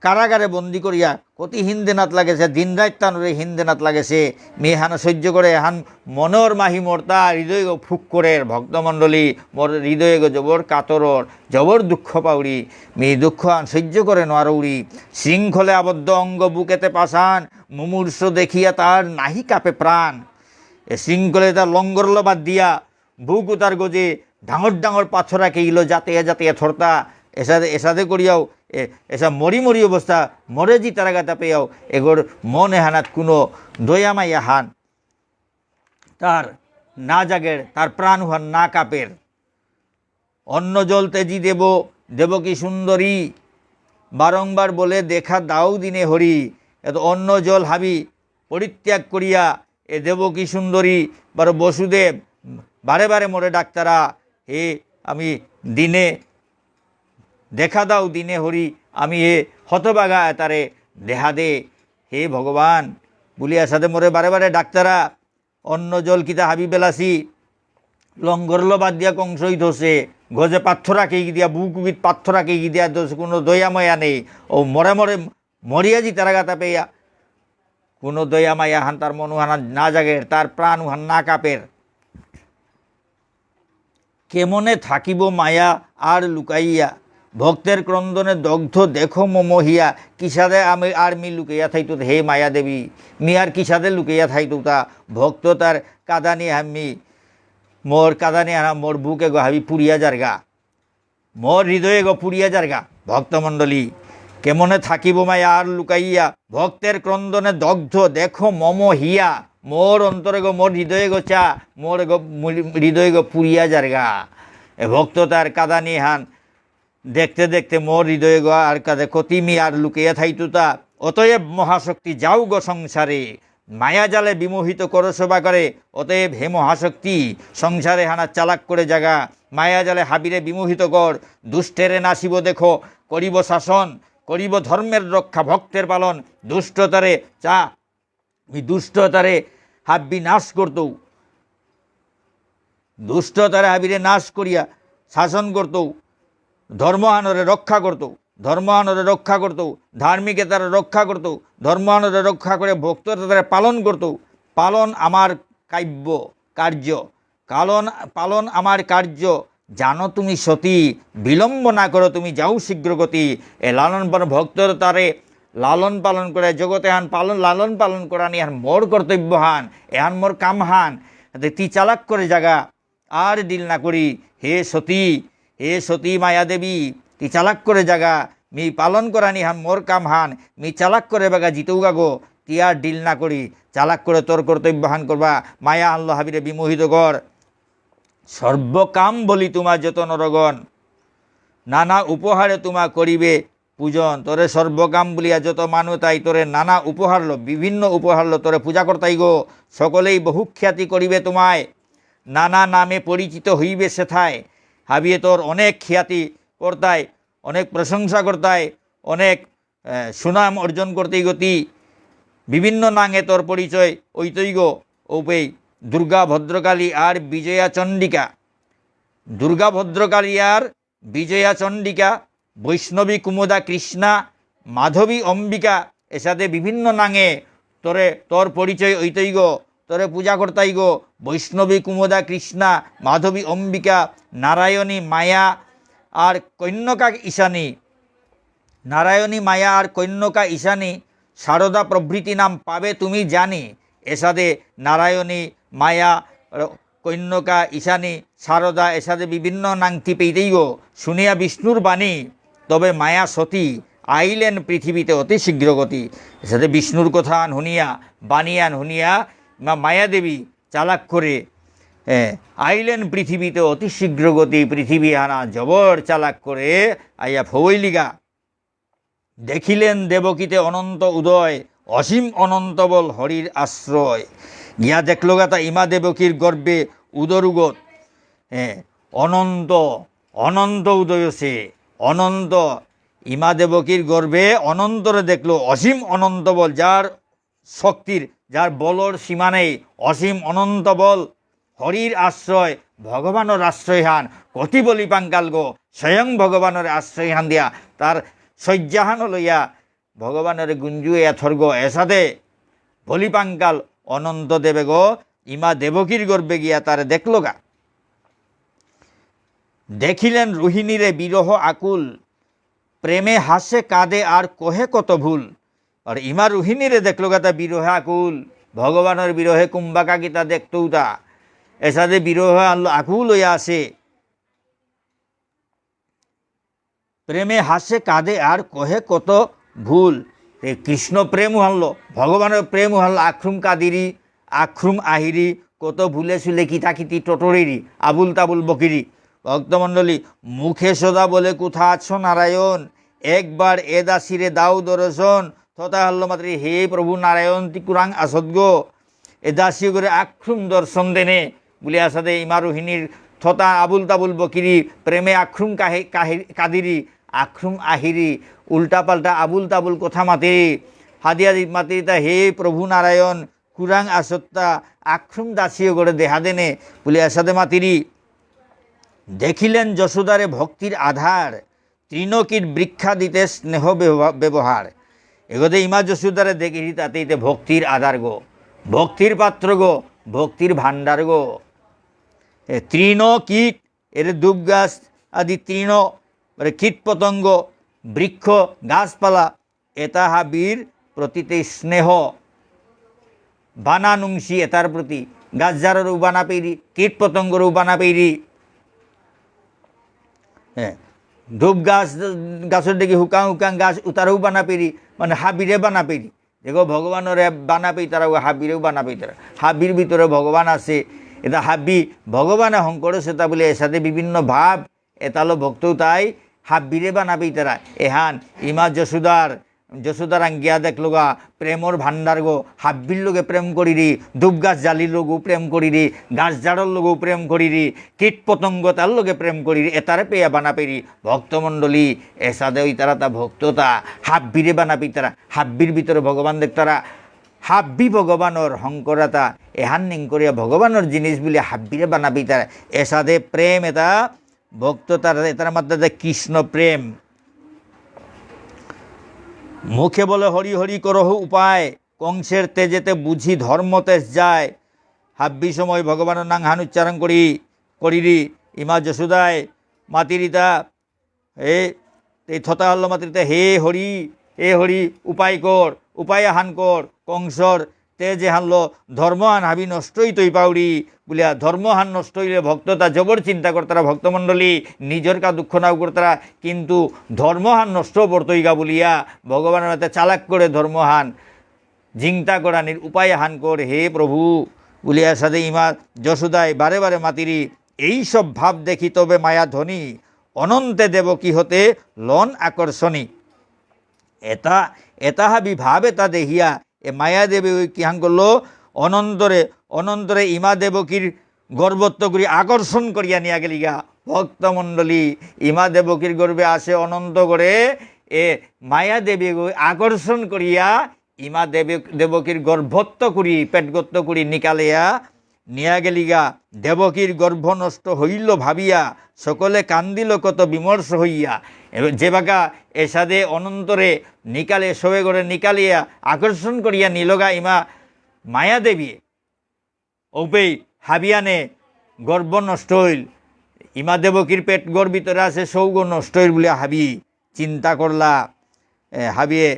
কারাগারে বন্দি করিয়া কতি হিন্দেনাথ লাগেছে দিন রাত তানুরে হিন্দেনাথ লাগেছে মি হান সহ্য করে হান মনর মাহি মর্তা হৃদয় গো ফুক করে ভক্তমণ্ডলী মোর হৃদয়ে গো জবর কাতরর জবর দুঃখ পাউড়ি মি দুঃখ হান সহ্য করে নোয়ারৌড়ি শৃঙ্খলে আবদ্ধ অঙ্গ বুকেতে পাশান মুমূর্ষ দেখিয়া তার নাহি কাপে প্রাণ এ শৃঙ্খলে তার লঙ্গরল বাদ দিয়া বুক তার গজে ডাঙর ডাঙর পাথরাকে ইলো যাতে যাতে থরতা এসাদে করিয়াও এসা মরি মরি অবস্থা মরে জি তারা গাতা পেয়াও এগোর মনে হানাত কোনো দয়ামাইয়া হান তার না জাগের তার প্রাণ হান না কাপের অন্ন জল তেজি দেব কি সুন্দরী বারংবার বলে দেখা দাও দিনে হরি এত অন্ন জল হাবি পরিত্যাগ করিয়া এ দেবকী সুন্দরী বারো বসুদেব বারে বারে মরে ডাক্তারা হে আমি দিনে দেখা দাও দিনে হরি আমি এ হতবাগা তারে দেহা দে হে ভগবান বলিয়া সাথে মরে বারে বারে ডাক্তারা অন্ন জল কিতা হাবি বেলাসি লঙ্গরল বাদ দিয়া কংসই ধসে গজে পাথরাকে দিয়া বুকুবিত পাথরাকে দিয়া ধসে কোনো দয়াময়া নেই ও মরে মরে মরিয়াজি তারা গাতা পেয়া কোনো দয়ামায়া হান তার মনুহানা না জাগের তার প্রাণ হান না কাপের কেমনে থাকিব মায়া আর লুকাইয়া ভক্তের ক্রন্দনে দগ্ধ দেখো মমহিয়া কিসাদে আমি আর মি লুকাইয়া থাইতো হে মায়া দেবী মি আর কিসাদে লুকাইয়া থাইতো তা ভক্ত তার কাদানি হামি মোর কাদানি আনা মোর বুকে গো হাবি পুড়িয়া যারগা মোর হৃদয়ে গো পুড়িয়া যারগা। ভক্তমণ্ডলী কেমনে থাকিব মায়া আর লুকাইয়া ভক্তের ক্রন্দনে দগ্ধ দেখো মম হিয়া মোর অন্তরে গো মোর হৃদয়ে গো চা মোর গো হৃদয়ে গো পুড়িয়া যারগা। এ ভক্ত তার কাদানি হান দেখতে দেখতে মোর হৃদয়ে গো আর কাদে কতিমি আর লুকিয়া থাইতু তা। অতএব মহাশক্তি যাও গো সংসারে মায়া জালে বিমোহিত করো সবা করে। অতএব হে মহাশক্তি সংসারে হানা চালাক করে জাগা মায়া জালে হাবিরে বিমোহিত কর। দুষ্টেরে নাসিব দেখো করিব শাসন করিব ধর্মের রক্ষা ভক্তের পালন। দুষ্টতারে চা দুষ্টতারে হাব্বি নাশ করত দুষ্টতারে হাবিরে নাশ করিয়া শাসন করত ধর্মহানরে রক্ষা করত ধর্মহানরে রক্ষা করত ধার্মিকতারে রক্ষা করত ধর্মহানরে রক্ষা করে ভক্ততারে পালন করত। পালন আমার কাব্য কার্য পালন আমার কার্য জানো তুমি সতী বিলম্ব না করো তুমি যাও শীঘ্র গতি। এ লালন পালন ভক্তর তারে লালন পালন করে জগতে হান লালন পালন করা নি হান মোর কর্তব্য হান এহান মোর কাম হান তি চালাক করে জাগা আর ডিল না করি। হে সতী মায়া দেবী তি চালাক করে জাগা মি পালন করা নি হান মোর কাম হান মি চালাক করে বাগা জিতেও গাগো তি আর ডিল না করি চালাক করে তোর কর্তব্য হান করবা। মায়া আল্লাহ হাবিরে বিমোহিত কর সর্বকাম বলি তোমার যত নরগণ নানা উপহারে তোমা করিবে পূজন। তোরে সর্বকাম বলিয়া যত মানু তাই তোরে নানা উপহার লো বিভিন্ন উপহার লো তোরে পূজা করতাই গো। সকলেই বহু খ্যাতি করিবে তোমায় নানা নামে পরিচিত হইবে সেথায়। হাবিয়ে তোর অনেক খ্যাতি করতায় অনেক প্রশংসা করতায় অনেক সুনাম অর্জন করতেই গতি বিভিন্ন নাঙে তোর পরিচয় ওইতই গো ওপেই। দুর্গা ভদ্রকালী আর বিজয়া চণ্ডিকা দুর্গা ভদ্রকালী আর বিজয়া চণ্ডিকা বৈষ্ণবী কুমুদা কৃষ্ণা মাধবী অম্বিকা এসাথে বিভিন্ন নাঙে তোর পরিচয় ওইতই গো তোরে পূজা করতাই গো। বৈষ্ণবী কুমুদা কৃষ্ণা মাধবী অম্বিকা নারায়ণী মায়া আর কন্যকা ঈশানী নারায়ণী মায়া আর কন্যকা ঈশানী শারদা প্রভৃতি নাম পাবে তুমি জানি। এসাদে নারায়ণী মায়া কন্যকা ঈশানী শারদা এসাদে বিভিন্ন নাংটি পেইতেই গো। শুনিয়া বিষ্ণুর বাণী তবে মায়া সতী আইলেন পৃথিবীতে অতি শীঘ্র গতি। এসাথে বিষ্ণুর কথা শুনিয়া বাণিয়ান শুনিয়া মায়া দেবী চালাক করে আইলেন পৃথিবীতে অতি শীঘ্র গতি। পৃথিবী আনা জবর চালাক করে আইয়া ফবৈলিগা দেখিলেন দেবকীতে অনন্ত উদয় অসীম অনন্ত বল হরির আশ্রয়। গিয়া দেখল গাতা ইমা দেবকীর গর্বে উদরুগত অনন্ত অনন্ত উদয় সে অনন্ত ইমা দেবকীর গর্বে অনন্তরে দেখলো অসীম অনন্ত বল যার শক্তির যার বলর সীমা নেই অসীম অনন্ত বল হরির আশ্রয় ভগবানের আশ্রয় হান কতি বলি পাঙ্কাল গো স্বয়ং ভগবানের আশ্রয় হান দিয়া তার শয্যাহান লইয়া ভগবানের গুঞ্জুয়ে এথর্গ এসাদে বলি পাঙ্কাল অনন্ত দেবে গো ইমা দেবকীর গর্বে গিয়া তারে দেখল গা। দেখিলেন রোহিণীরে বিরহ আকুল প্রেমে হাসে কাঁদে আর কহে কত ভুল। আর ইমা রোহিণীরে দেখল গা তা বিরহে আকুল ভগবানের বিরহে কুম্বাকা গীতা দেখতও তা এসাদে বিরহ আকুল হইয়া আসে প্রেমে হাসে কাঁদে আর কহে কত ভুল। কৃষ্ণ প্রেম হানলো ভগবানের প্রেম হানলো আখ্রুম কাদিরি আখ্রুম আহিরি কত ভুলে শুলে কিতাকিতি টটরেরি আবুল তাবুল বকিরি। ভক্তমণ্ডলী মুখে সদা বলে কোথা আছো নারায়ণ একবার এ দাসিরে দাও দর্শন তথা হল্লো মাত্র হে প্রভু নারায়ণ তিকুরাং আসদ গো এ দাসী করে আখ্রুম দর্শন দেনে বলে আসাদে ইমা রোহিণীর থতা আবুল তাবুল বকিরি প্রেমে আখ্রুম কাদিরি আখ্রুম আহিরি উল্টা পাল্টা আবুল তাবুল কথা মাতে হাদিয়া মাতিতা হে প্রভু নারায়ণ কুরাং আসত্তা আখ্রুম দাসীয় করে দেহা দেনে বলে আসাদে মাতিরি। দেখিলেন যশোদারে ভক্তির আধার তৃণকীট বৃক্ষা দিতে স্নেহ ব্যবহার। এগোতে ইমা যশোদারে দেখি তাতে ভক্তির আধার গো ভক্তির পাত্র গো ভক্তির ভাণ্ডার গো। তৃণকীট এর দুব গাছ আদি তৃণ মানে কীটপতঙ্গ বৃক্ষ গাছপালা এটা হাবির প্রতিতে স্নেহ বানানুংসি এটার প্রতি গাছজারও বানা পেরি কীটপতঙ্গরও বানা পেরি হ্যাঁ ধূপ গাছের দিকে হুকাং হুকাং গাছ উতারও বানা পেরি মানে হাবিরে বানা পেরি দেখো ভগবানের বানা পেই তারা হাবিরেও বানা পেই তারা হাবির ভিতরে ভগবান আছে এটা হাবি ভগবানে শংকৰ সেটা বলে এর সাথে বিভিন্ন ভাব এতালো ভক্তও তাই হাবিরে বানা পেই তারা এহান ইমা যশোদার আঙ্গিয়া দেখলোগা প্রেমর ভান্ডার গো হাব্বির লোকে প্রেম করিরি ধূপ গাছ জালির লোকও প্রেম করিরি গাছ জাড়র লোকও প্রেম করিরি কীট পতঙ্গ তার লোকে প্রেম করিরি এতারে পেয়া বানা পেরি ভক্তমণ্ডলী এসাদে ওই তারা তা ভক্ততা হাব্বিরে বানা পেই তারা হাব্বির ভিতরে ভগবান দেখতারা হাব্বি ভগবানর শংকরাতা এহান নিং করিয়া ভগবানের জিনিস বলে হাব্বিরে বানা পেই তারা এসাদে প্রেম এটা ভক্ততার এটার মাধ্যমে কৃষ্ণ প্রেম মুখে বলে হরি হরি করহ উপায় কংসের তেজেতে বুঝি ধর্ম তেজ যায় হাব্বি সময় ভগবানের নাম হান উচ্চারণ করিরি ইমা যশোদায় মাতিরিতা এই থতা হল মাতিরিতা হে হরি উপায় কর উপায় হান কর কংসর তেজে হানলো ধর্ম হান হাবি নষ্টই তৈ পাউরি বলিয়া ধর্ম হান নষ্ট হইলে ভক্ততা জবর চিন্তা করতারা ভক্তমণ্ডলী নিজের কা দুঃখ নাও করতারা কিন্তু ধর্মহান নষ্ট বর্তইগা বলিয়া ভগবানের হাতে চালাক করে ধর্মহান জিংতা করানির উপায় হান কর হে প্রভু বলিয়া সাথে ইমা যশোদায় বারে বারে মাতিরি এই সব ভাব দেখি তবে মায়া ধনী অনন্তে দেব কি হতে লন আকর্ষণী এটা হাবি ভাব এটা দেখিয়া এ মায়া দেবী ওই কি হান করলো অনন্তরে ইমা দেবকীর গর্বত্ব করি আকর্ষণ করিয়া নিয়া গেলিগা ভক্তমণ্ডলী ইমা দেবকীর গর্বে আসে অনন্ত করে এ মায়া দেবী আকর্ষণ করিয়া ইমা দেবকীর গর্ভত্ব করি পেটগত্ব করি নিকালিয়া নিয়া গেলিগা দেবকীর গর্ভ নষ্ট হইল ভাবিয়া সকলে কান্দিল কত বিমর্ষ হইয়া যে বাকা এসাদে অনন্তরে নিকালে শোয়ে করে নিকালিয়া আকর্ষণ করিয়া নিলগা ইমা মায়া দেবী ওপেই হাবিয়ানে গর্ব নষ্ট হইল ইমা দেবকীর পেট গর্ভ ভিতরে আছে সৌগ নষ্ট হইল বলে হাবি চিন্তা করলা হাবিয়ে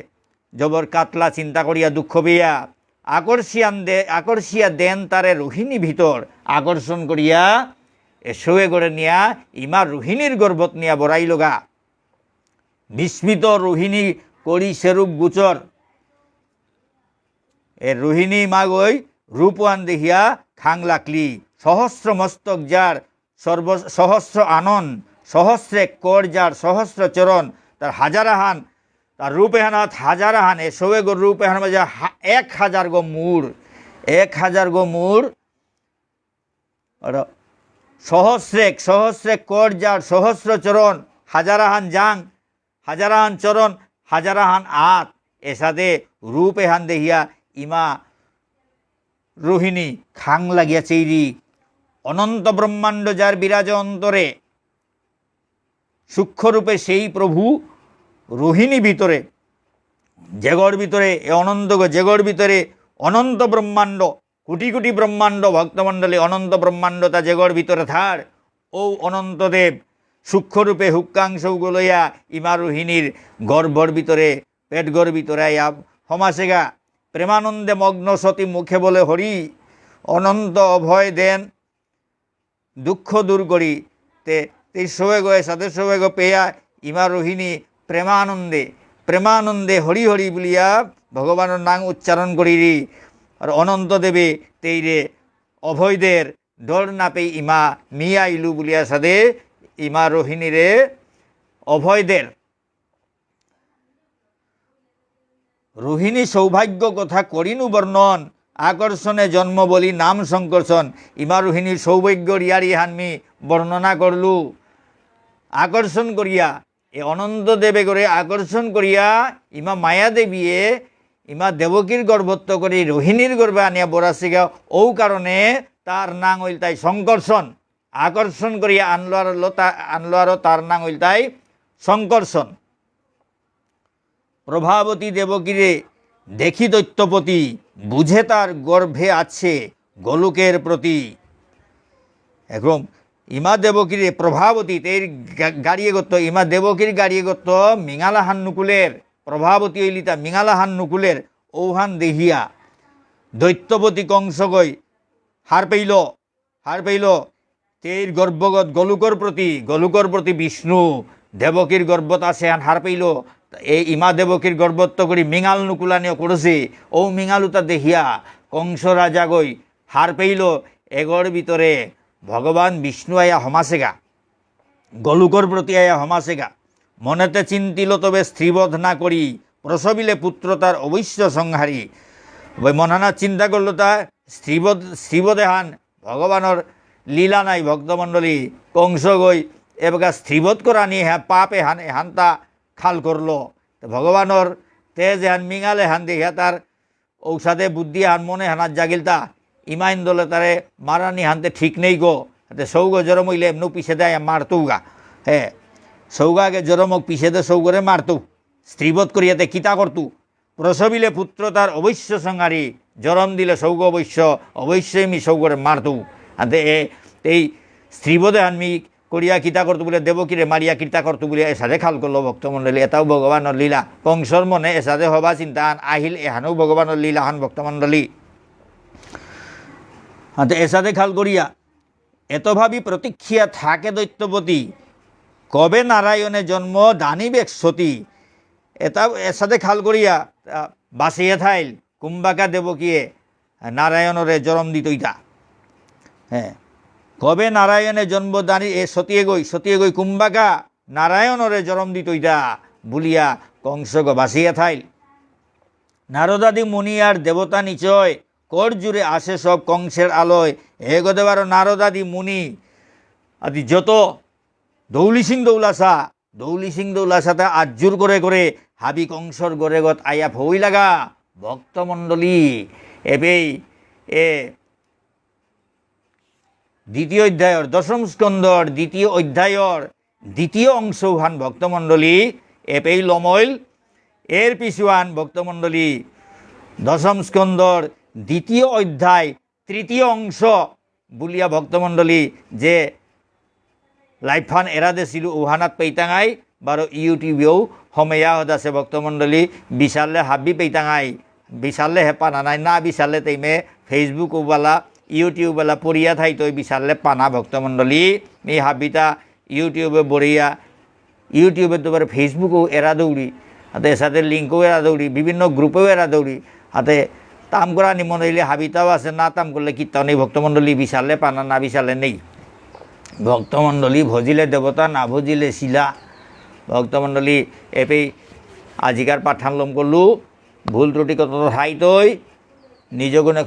জবর কাতলা চিন্তা করিয়া দুঃখ পেয়া আকর্ষিয়া দেন তারে রোহিণী ভিতর আকর্ষণ করিয়া শোয়ে করে নিয়া ইমা রোহিণীর গর্ভত নিয়া বড়াই লগা বিস্মিত রোহিণী করি সেরূপ গোচর রোহিণী মাগই রূপওয়ান দেখিয়া খাং লাকলি সহস্র মস্তক যার সহস্র আনন সহস্রে কর যার সহস্র চরণ তার হাজারাহান তার রূপেহানাত হাজারাহান এ সবে গো রূপেহান মাঝে 1000 গো মূর 1000 গো মূর সহস্রে কর যার সহস্র চরণ হাজারাহান জাং হাজারাহান চরণ হাজারাহান আত এসাদে রূপেহান দেখিয়া ইমা রোহিণী খাং লাগিয়া চেইরি অনন্ত ব্রহ্মাণ্ড যার বিরাজ অন্তরে সূক্ষ্মরূপে সেই প্রভু রোহিণী ভিতরে জেগর ভিতরে অনন্ত জেগর ভিতরে অনন্ত ব্রহ্মাণ্ড কোটি কোটি ব্রহ্মাণ্ড ভক্তমণ্ডলী অনন্ত ব্রহ্মাণ্ড তা জেগর ভিতরে থার ও অনন্তদেব সূক্ষ্মরূপে হুক্কাংশ লইয়া ইমা রোহিণীর গর্ভর ভিতরে পেটগর ভিতরে সমাসেগা প্রেমানন্দে মগ্ন সতী মুখে বলে হরি অনন্ত অভয় দেন দুঃখ দূর করি তে শোয়ে গয়ে সাথে শোয়ে গো পেয়া ইমা রোহিণী প্রেমানন্দে হরি হরি বলিয়া ভগবানের নাম উচ্চারণ করিরি আর অনন্ত দেবে তেইরে অভয়দের ডর না পেয়ে ইমা মিয়া ইলু বলিয়া সাদে ইমা রোহিণীরে অভয়দের রোহিণী সৌভাগ্য কথা করিনু বর্ণন আকর্ষণে জন্ম বলি নাম সংকর্ষণ ইমা রোহিণীর সৌভাগ্য রিয়ারি হানমি বর্ণনা করলু আকর্ষণ করিয়া এ অনন্ত দেবে করে আকর্ষণ করিয়া ইমা মায়া দেবীয়ে ইমা দেবকীর গর্ভত্ব করে রোহিণীর গর্ভে আনিয়া বরাসিগা ও কারণে তার নাম হইল তাই সংকর্ষণ আকর্ষণ করিয়া আনলো আরো তার নাম হইল তাই সংকর্ষণ প্রভাবতী দেবকীরে দেখি দৈত্যপতি বুঝে তার গর্ভে আছে গোলকের প্রতি এখন ইমা দেবকীর প্রভাবতী তের গাড়িয়ে গত ইমা দেবকীর গাড়িয়ে গত মিঙালাহান নুকুলের প্রভাবতী হইলিতা মিঙালাহান নুকুলের ঔহান দেহিয়া দৈত্যবতী কংসগৈ হার পেইল তের গর্ভগত গলুকর প্রতি বিষ্ণু দেবকীর গর্ভত আছে হার পেইল এই ইমা দেবকীর গর্ভত্ব করি মিঙাল নুকুলানিও করেছে ও মিঙালুতা দেহিয়া কংস রাজা গই হার পেইল এগর ভিতরে ভগবান বিষ্ণু আয়া হমাসেগা গলুকর প্রতি আয়া হমাসেগা মনেতে চিন্তিল তবে স্ত্রীবধ না করি প্রসবিলে পুত্র তার অবশ্য সংহারী ওই মনানা চিন্তা করলো তা স্ত্রীবধে হান ভগবানের লীলা নাই ভক্তমণ্ডলী কংস গই এবার স্ত্রীবধ করা নিয়ে হ্যাঁ পাপে হানতা খাল করলো ভগবানের তেজ হান মিঙালে হান দেখিয়া তার ঔষধে বুদ্ধি হান মনে হানার জাগিলতা ইমাইন দলে তারে মারানি হানতে ঠিক নেই গো হাতে সৌগ জরম হইলে এমনও পিছে দেয় মারতৌ গা হ্যাঁ সৌগাকে জরমক পিছে দে সৌগরে মারতৌ স্ত্রীবধ করিয়াতে কিতা করতু প্রসবিলে পুত্র তার অবশ্য সংহারী জরম দিলে সৌগ অবশ্যই মি সৌগরে মারতৌ হাতে এই স্ত্রীবধে হানমি করিয়া কিতা করতু বলে দেবকীরে মারিয়া কিতা করতু বলে এসাদে খাল করলো ভক্তমণ্ডলী এটাও ভগবানের লীলা কংসর মনে এসাদে হবা চিন্তা আহিল এহানেও ভগবানের লীলা হান ভক্তমণ্ডলী হাতে এসাদে খাল করিয়া এত ভাবি প্রতীক্ষিয়া থাকে দৈত্যপতি কবে নারায়ণে জন্ম দানিবেক সতী এটা এসাদে খাল করিয়া বাঁচিয়ে থাইল কুম্বাকা দেবকীয়ে নারায়ণরে জন্ম দিতইতা হ্যাঁ কবে নারায়ণে জন্ম দানি এ সতীয়ে গই কুম্বাকা নারায়ণরে জন্ম দিতইতা বলিয়া কংসক বাঁচিয়া থাইল নারদাদি মুনি আর দেবতা নিচয় কর জুড়ে আসে সব কংসের আলোয় হে গদেবার নারদাদি মুনি আদি যত দৌলি সিং দৌলাসা তা আজ্জুর করে হাবি কংসর গরে গত আয়া ভই লাগা ভক্তমণ্ডলী এবেই এ দ্বিতীয় অধ্যায়র দশম স্কন্ধর দ্বিতীয় অধ্যায়র দ্বিতীয় অংশ হান ভক্তমণ্ডলী এপেই লমইল এর পিছুয়ান ভক্তমণ্ডলী দশম স্কন্ধর দ্বিতীয় অধ্যায় তৃতীয় অংশ বলিয়া ভক্তমণ্ডলী যে লাইফান এরাদে ছিল উহানাত পেইতাঙাই বারো ইউটিউবেও হমেয়া হদাছে ভক্তমণ্ডলী বিশালে হাবি পেইতাঙাই বিশালে হেপা নানাই না বিশালে তেইমে ফেসবুক ওবালা ইউটিউব বেলা পড়িয়া থাই তৈ বিশালে পানা ভক্তমণ্ডলী এই হাবিতা ইউটিউবে বড়িয়া ইউটিউবে তো ফেসবুকও এরা দৌড়ি হাতে সাথে লিঙ্কও এরা দৌড়ি বিভিন্ন গ্রুপেও এরা দৌড়ি হাতে তাম করা নিমন হইলে হাবিতাও আছে না তাম করলে কীর্তন নেই ভক্তমণ্ডলী বিশালে পানা না বিশালে নেই ভক্তমণ্ডলী ভজিলে দেবতা না ভজিলে শিলা ভক্তমণ্ডলী এপেই আজিকার পাঠান লম করলু ভুল ত্রুটি কত ঠাই তৈ নিজ গুণে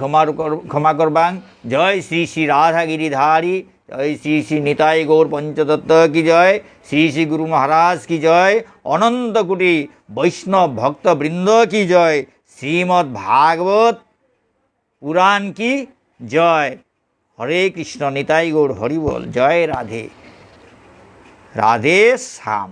ক্ষমা করবাং জয় শ্রী শ্রী রাধাগিরি ধারী জয় শ্রী শ্রী নিতাই গৌর পঞ্চতত্ত্ব কি জয় শ্রী শ্রী গুরু মহারাজ কি জয় অনন্ত কোটি বৈষ্ণব ভক্তবৃন্দ কি জয় শ্রীমদ্ ভাগবত পুরাণ কি জয় হরে কৃষ্ণ নিতাই গৌর হরি বল জয় রাধে রাধে শ্যাম।